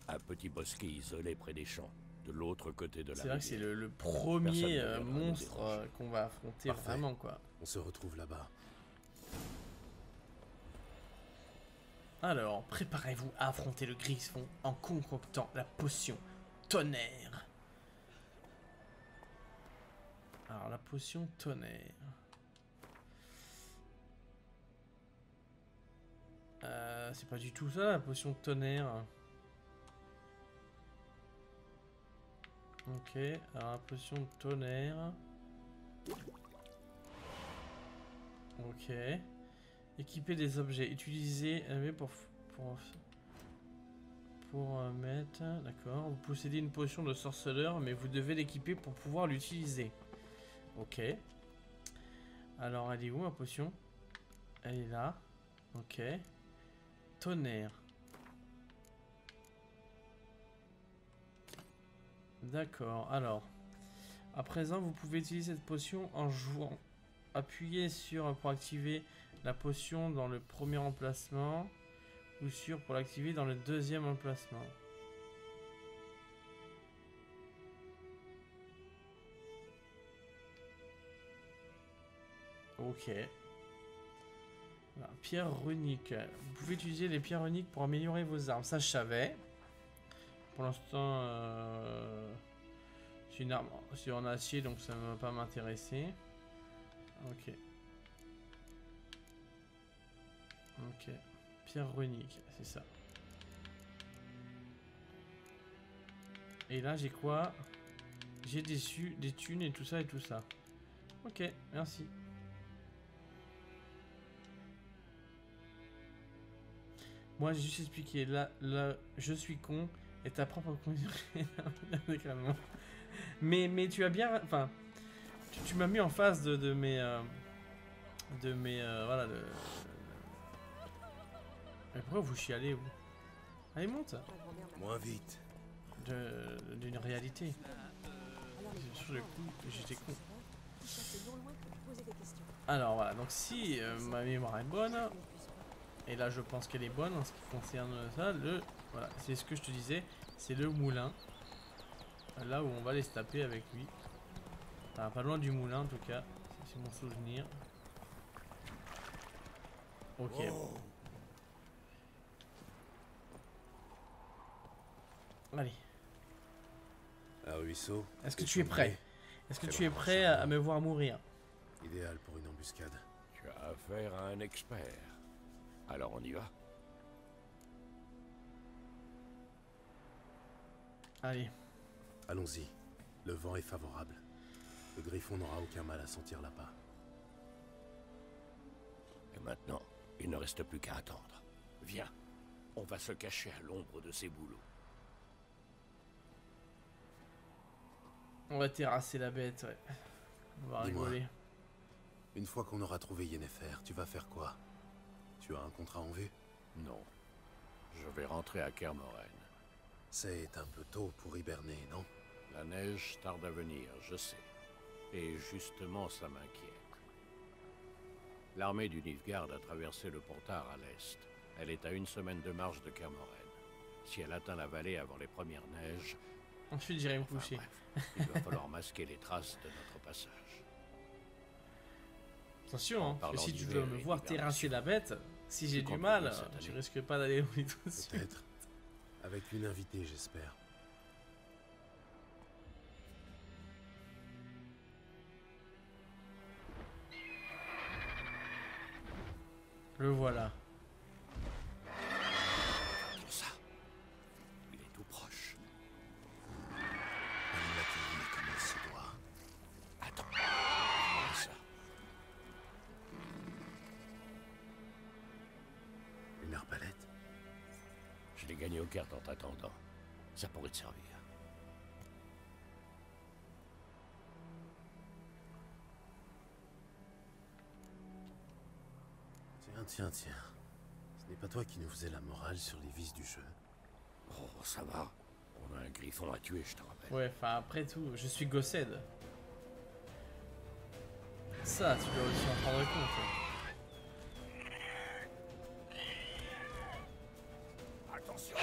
Un petit bosquet isolé près des champs, de l'autre côté de la C'est vrai que c'est rivière. le premier Personne ne viendra nous monstre déranger. qu'on va affronter Parfait. vraiment quoi. On se retrouve là-bas. Alors, préparez-vous à affronter le griffon en concoctant la potion tonnerre. Alors, la potion tonnerre. C'est pas du tout ça, la potion tonnerre. Ok, alors la potion de tonnerre. Ok. Équiper des objets. Utiliser pour mettre... D'accord. Vous possédez une potion de sorceleur, mais vous devez l'équiper pour pouvoir l'utiliser. Ok. Alors, elle est où ma potion? Elle est là. Ok. Tonnerre. D'accord. Alors, à présent, vous pouvez utiliser cette potion en jouant. Appuyez sur pour activer la potion dans le premier emplacement ou sur pour l'activer dans le deuxième emplacement. Ok. Voilà, pierre runique. Vous pouvez utiliser les pierres runiques pour améliorer vos armes. Ça, je savais. Pour l'instant, c'est une arme en acier, donc ça ne va pas m'intéresser. Ok. Ok. Pierre runique, c'est ça. Et là, j'ai quoi? J'ai des thunes et tout ça et tout ça. Ok, merci. Moi, j'ai juste expliqué. Là, je suis con et ta propre conclusion. mais tu as bien. Enfin, tu m'as mis en face de mes. Voilà. Mais pourquoi vous chialez, vous? Allez, monte. Ta grand-mère m'a Moins vite. D'une réalité. Alors, les Sur le enfants, coup, j'étais con. tout ça, c'est non loin pour te poser des questions. Alors voilà, donc si ma mémoire est bonne, Tu n'épuises pas. et là je pense qu'elle est bonne en ce qui concerne ça, voilà, c'est ce que je te disais, c'est le moulin. Là où on va aller se taper avec lui. Enfin, pas loin du moulin en tout cas, c'est mon souvenir. Ok. Oh. Allez, Un ruisseau. est-ce que des tu es prêt? chambriers. Est-ce que Quel tu es endroit prêt à charmant. me voir mourir? Idéal pour une embuscade. Tu as affaire à un expert. Alors on y va. Allez, Allons-y. Le vent est favorable. Le griffon n'aura aucun mal à sentir l'appât. Et maintenant, il ne reste plus qu'à attendre. Viens, on va se cacher à l'ombre de ces bouleaux. on va terrasser la bête, ouais. On va Dis-moi. rigoler. Une fois qu'on aura trouvé Yennefer, tu vas faire quoi? Tu as un contrat en vue? Non, je vais rentrer à Kermoren. C'est un peu tôt pour hiberner, non? La neige tarde à venir, je sais. Et justement, ça m'inquiète. L'armée du Nilfgaard a traversé le Portar à l'est. Elle est à 1 semaine de marche de Kermoren. Si elle atteint la vallée avant les premières neiges, Ensuite j'irai me enfin, coucher. bref, il va falloir masquer les traces de notre passage. Attention, En hein, parce que parlant si tu d'hiver dois me et voir d'hibernation. terrasser la bête, si j'ai Tu du comptes mal, venir cette je année? risque pas d'aller au lit tout de suite. Peut-être. Avec une invitée, j'espère. Le voilà. Pour ça, il est tout proche. Animateur comme il se doit. Attends, voilà ça. Une arbalète? Je l'ai gagné aux cartes en t'attendant. Ça pourrait te servir. Tiens. Ce n'est pas toi qui nous faisais la morale sur les vices du jeu. Oh, ça va. On a un griffon à tuer, je te rappelle. Ouais, enfin après tout, je suis Gossed. Ça, tu dois aussi en prendre compte. Attention.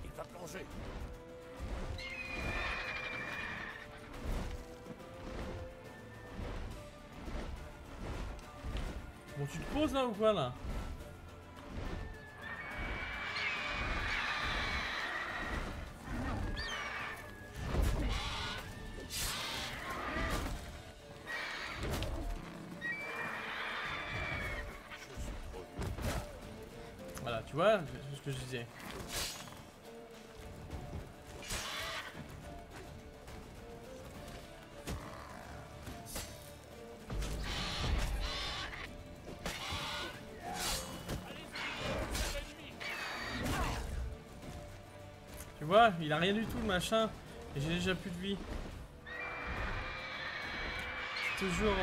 Il va plonger. Bon, tu te poses là ou quoi là? Voilà, tu vois, c'est ce que je disais. Tu vois, il a rien du tout le machin. Et j'ai déjà plus de vie. C'est toujours...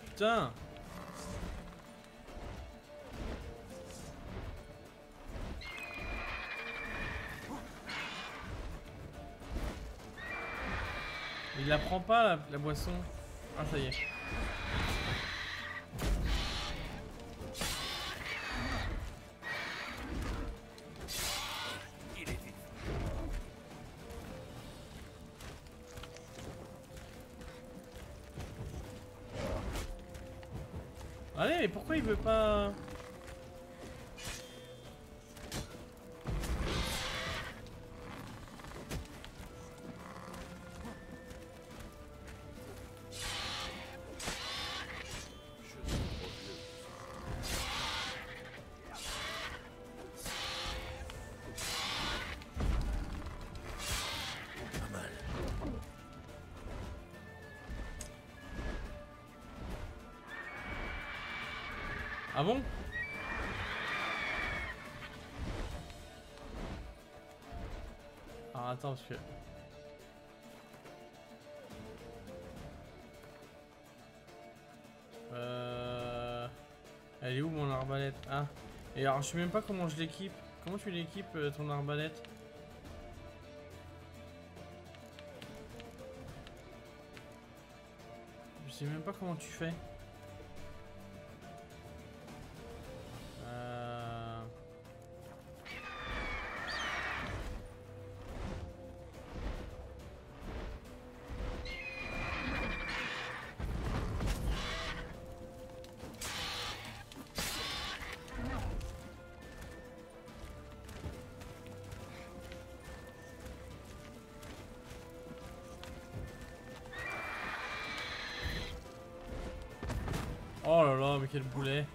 Putain. Il la prend pas la boisson. Ah ça y est. Allez, mais pourquoi il veut pas... Ah bon? Alors attends parce que... Elle est où mon arbalète? Ah. Et alors je sais même pas comment je l'équipe. Comment tu l'équipes ton arbalète? Je sais même pas comment tu fais. Oh là là, mais quel boulet.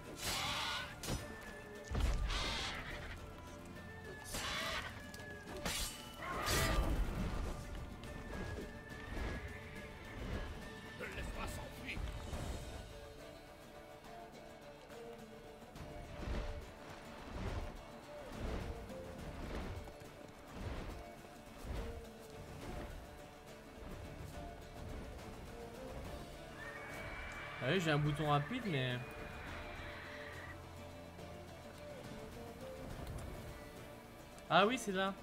Ah oui, j'ai un bouton rapide, mais... Ah oui, c'est là.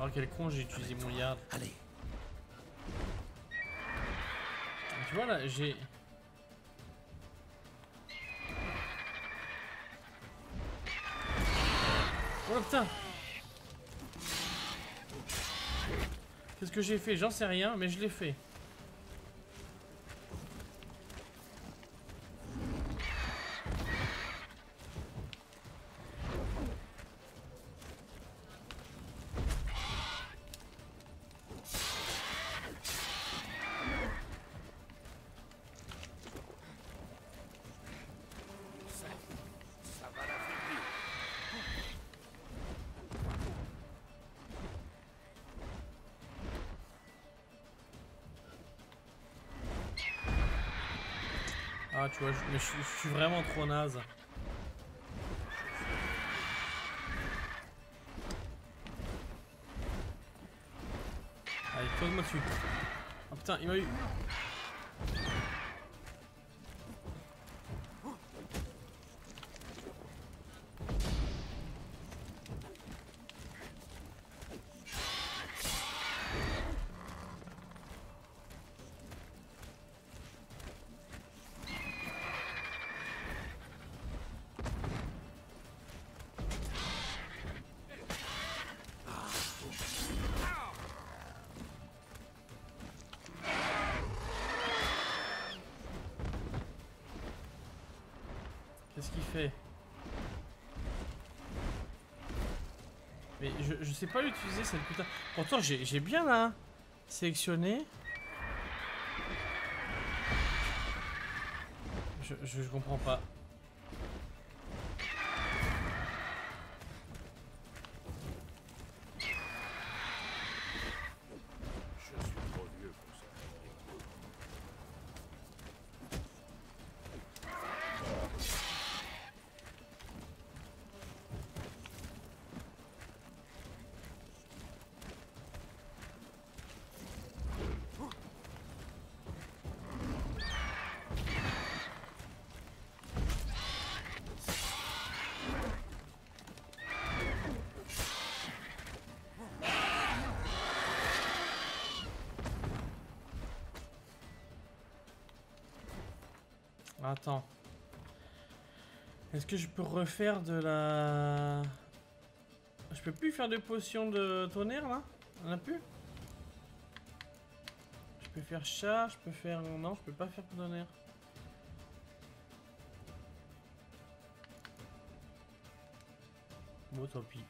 Oh quel con, j'ai utilisé mon yard. Allez. Tu vois là, j'ai... Oh putain. Qu'est-ce que j'ai fait? J'en sais rien, mais je l'ai fait. Ah tu vois, mais je suis vraiment trop naze. Allez, pose-moi dessus. Oh putain, il m'a eu. Qu'est-ce qu'il fait? Mais je sais pas l'utiliser cette putain. Pourtant j'ai bien là sélectionné. Je comprends pas. Je suis trop vieux pour ça. Attends. Est-ce que je peux refaire de la... Je peux plus faire de potions de tonnerre là? On a plus? Je peux faire chat, je peux faire... Non, je peux pas faire de tonnerre. Bon, tant pis.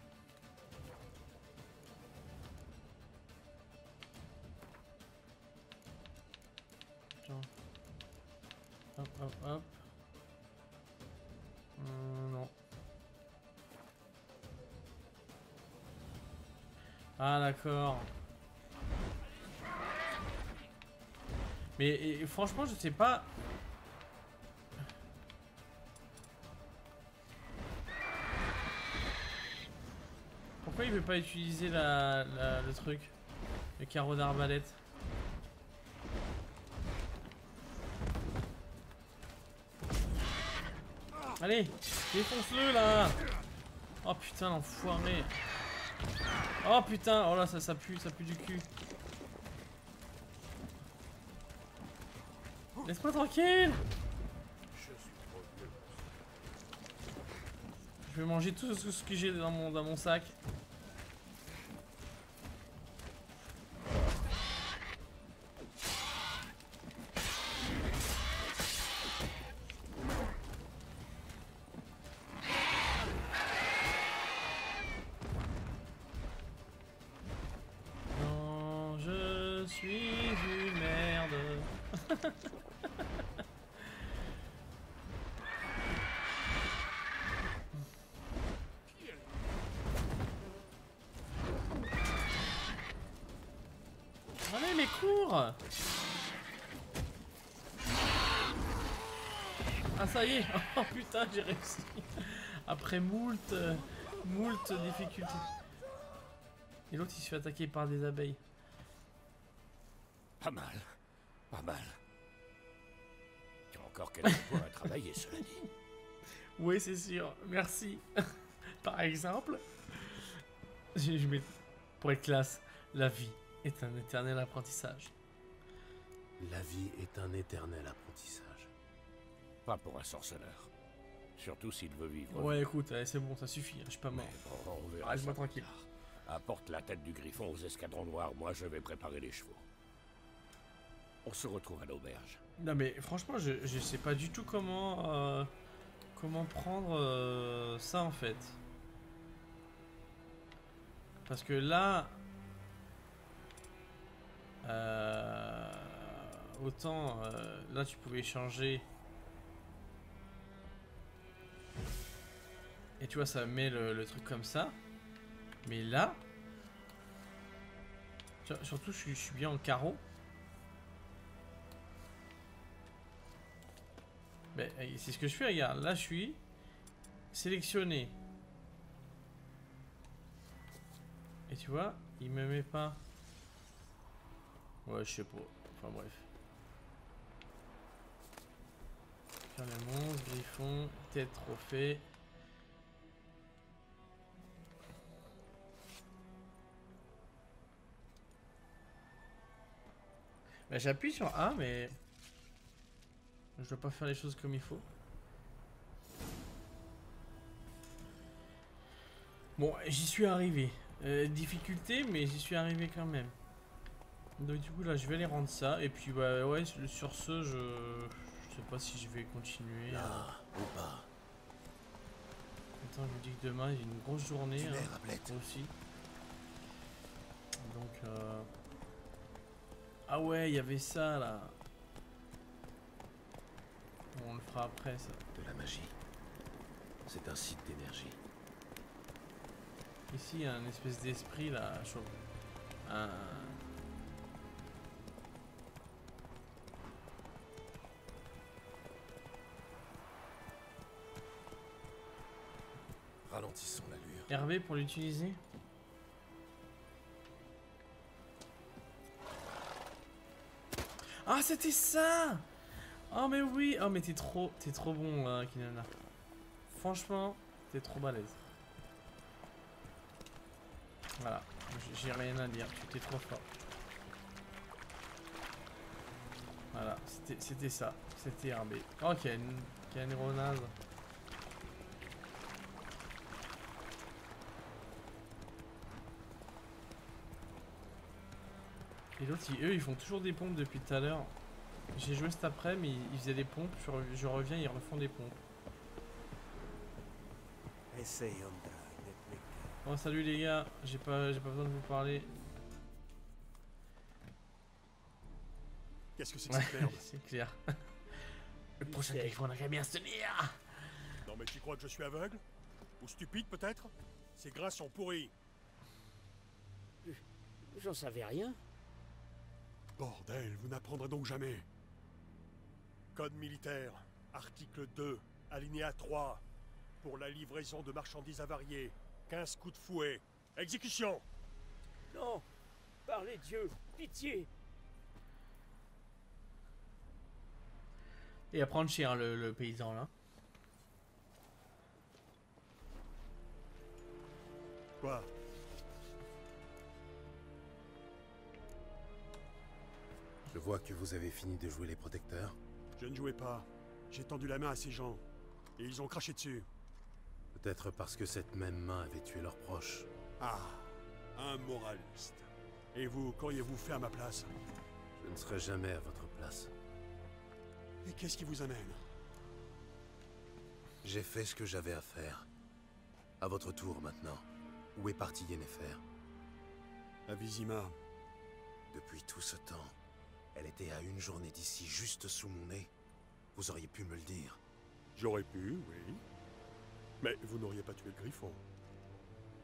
Attends. Hop, hop, hop. Non. Ah d'accord. Mais franchement, je sais pas. Pourquoi il veut pas utiliser le truc? Le carreau d'arbalète. Allez, défonce-le là! Oh putain, l'enfoiré! Oh putain, oh là, ça pue du cul. Laisse-moi tranquille! Je vais manger tout ce que j'ai dans mon sac. Non, je suis une merde. Allez, mais cours! Ah ça y est! Oh putain, j'ai réussi! Après moult difficultés. Et l'autre il se fait attaquer par des abeilles. Pas mal. Pas mal. Tu as encore quelques points à travailler, cela dit. Oui, c'est sûr. Merci. Par exemple, je mets, pour être classe, la vie est un éternel apprentissage. La vie est un éternel apprentissage. Pas pour un sorceleur. Surtout s'il veut vivre. Ouais, écoute, allez, c'est bon, ça suffit. Je suis pas mort. Mais bon, on verra. Reste-moi ça tranquille. plus tard. Apporte la tête du griffon aux escadrons noirs. Moi, je vais préparer les chevaux. On se retrouve à l'auberge. Non mais franchement, je sais pas du tout comment prendre ça en fait. Parce que là, autant là tu pouvais changer. Et tu vois, ça met le truc comme ça. Mais là, surtout je suis bien en carreau. Ben, c'est ce que je fais, regarde. Là, je suis sélectionné. Et tu vois, il me met pas. Ouais, je sais pas. Enfin, bref. Faire les monstres, griffon, tête trophée. Ben, j'appuie sur A, mais je dois pas faire les choses comme il faut. Bon, j'y suis arrivé. Difficulté, mais j'y suis arrivé quand même. Donc du coup là, je vais aller rendre ça. Et puis bah ouais, sur ce, je sais pas si je vais continuer. Là, ou pas. Attends, je vous dis que demain, j'ai une grosse journée. Tu l'es, Rablette. Aussi. Donc ah ouais, il y avait ça là. Bon, on le fera après ça. De la magie. C'est un site d'énergie. Ici, il y a un espèce d'esprit là. Ralentissons l'allure. RB pour l'utiliser. Ah, c'était ça! Oh mais oui! Oh mais t'es trop bon, Kinana. Franchement, t'es trop balèze. Voilà, j'ai rien à dire, tu t'es trop fort. Voilà, c'était ça. C'était RB. Oh, qu'il y a une grenade. Et l'autre, eux, ils font toujours des pompes depuis tout à l'heure. J'ai joué cet après, mais ils faisaient des pompes. Je reviens, ils refont des pompes. Oh, salut les gars. J'ai pas besoin de vous parler. Qu'est-ce que c'est que cette merde? C'est clair. Le prochain griffon, on a qu'à bien se tenir. Non mais tu crois que je suis aveugle? Ou stupide peut-être? Ces grains sont pourris. J'en savais rien. Bordel, vous n'apprendrez donc jamais. Code militaire, article 2, alinéa 3. Pour la livraison de marchandises avariées, 15 coups de fouet. Exécution! Non! Parlez Dieu! Pitié! Et à prendre cher le paysan là. Quoi? Je vois que vous avez fini de jouer les protecteurs. Je ne jouais pas. J'ai tendu la main à ces gens. Et ils ont craché dessus. Peut-être parce que cette même main avait tué leurs proches. Ah, un moraliste. Et vous, qu'auriez-vous fait à ma place? Je ne serai jamais à votre place. Et qu'est-ce qui vous amène? J'ai fait ce que j'avais à faire. À votre tour maintenant. Où est partie Yennefer? À Vizima. Depuis tout ce temps, elle était à une journée d'ici, juste sous mon nez. Vous auriez pu me le dire. J'aurais pu, oui. Mais vous n'auriez pas tué le griffon.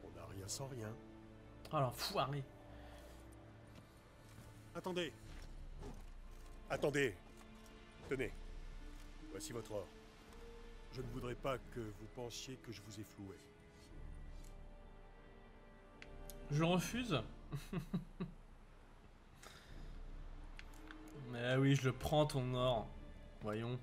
On n'a rien sans rien. Oh l'enfoiré. Attendez. Attendez. Tenez. Voici votre or. Je ne voudrais pas que vous pensiez que je vous ai floué. Je refuse. Mais oui, je le prends ton or. Voyons.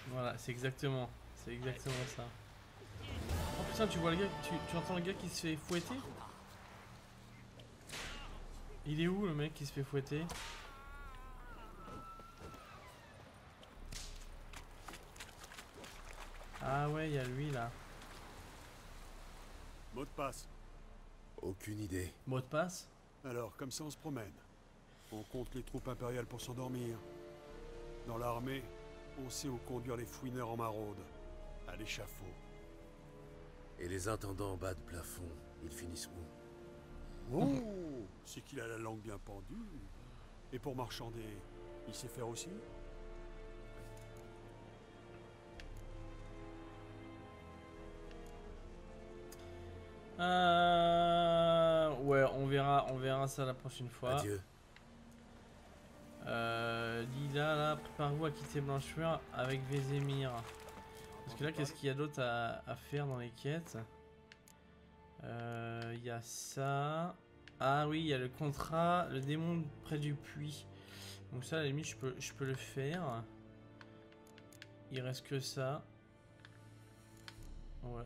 Voilà, c'est exactement ça. Oh putain, tu vois le gars, tu entends le gars qui se fait fouetter? Il est où le mec qui se fait fouetter? Ah ouais, il y a lui là. Mot de passe. Aucune idée. Mot de passe? Alors, comme ça on se promène. On compte les troupes impériales pour s'endormir. Dans l'armée, on sait où conduire les fouineurs en maraude. À l'échafaud. Et les intendants en bas de plafond, ils finissent où? Oh, c'est qu'il a la langue bien pendue. Et pour marchander, il sait faire aussi? Ouais, on verra ça la prochaine fois. Adieu. Lila, là, prépare-vous à quitter Blanchefleur avec Vézémir. Parce que là, qu'est-ce qu'il y a d'autre à faire dans les quêtes? Il y a ça. Ah oui, il y a le contrat, le démon près du puits. Donc ça, à la limite, je peux le faire. Il reste que ça. Ouais.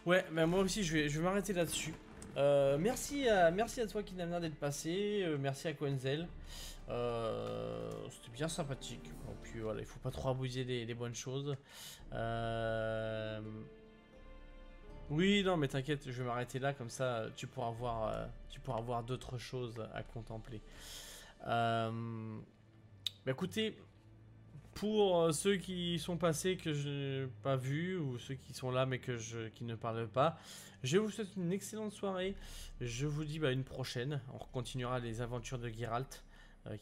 Ouais, mais moi aussi, je vais m'arrêter là-dessus. Merci à toi Kinamna d'être passé. Merci à Quenzel. C'était bien sympathique. Et puis voilà, il faut pas trop abuser des bonnes choses. Oui, non, mais t'inquiète, je vais m'arrêter là, comme ça tu pourras voir d'autres choses à contempler. Bah écoutez, pour ceux qui sont passés que je n'ai pas vu, ou ceux qui sont là mais qui ne parlent pas, je vous souhaite une excellente soirée. Je vous dis une prochaine. On continuera les aventures de Geralt,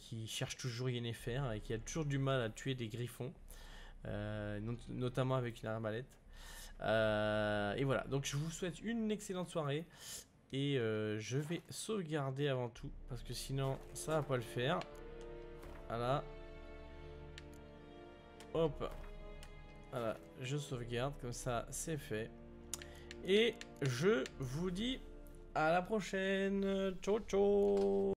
qui cherche toujours Yennefer et qui a toujours du mal à tuer des griffons, notamment avec une arbalète. Et voilà, donc je vous souhaite une excellente soirée. Et je vais sauvegarder avant tout, parce que sinon ça va pas le faire. Voilà. Hop. Voilà, je sauvegarde, comme ça c'est fait. Et je vous dis à la prochaine. Ciao ciao.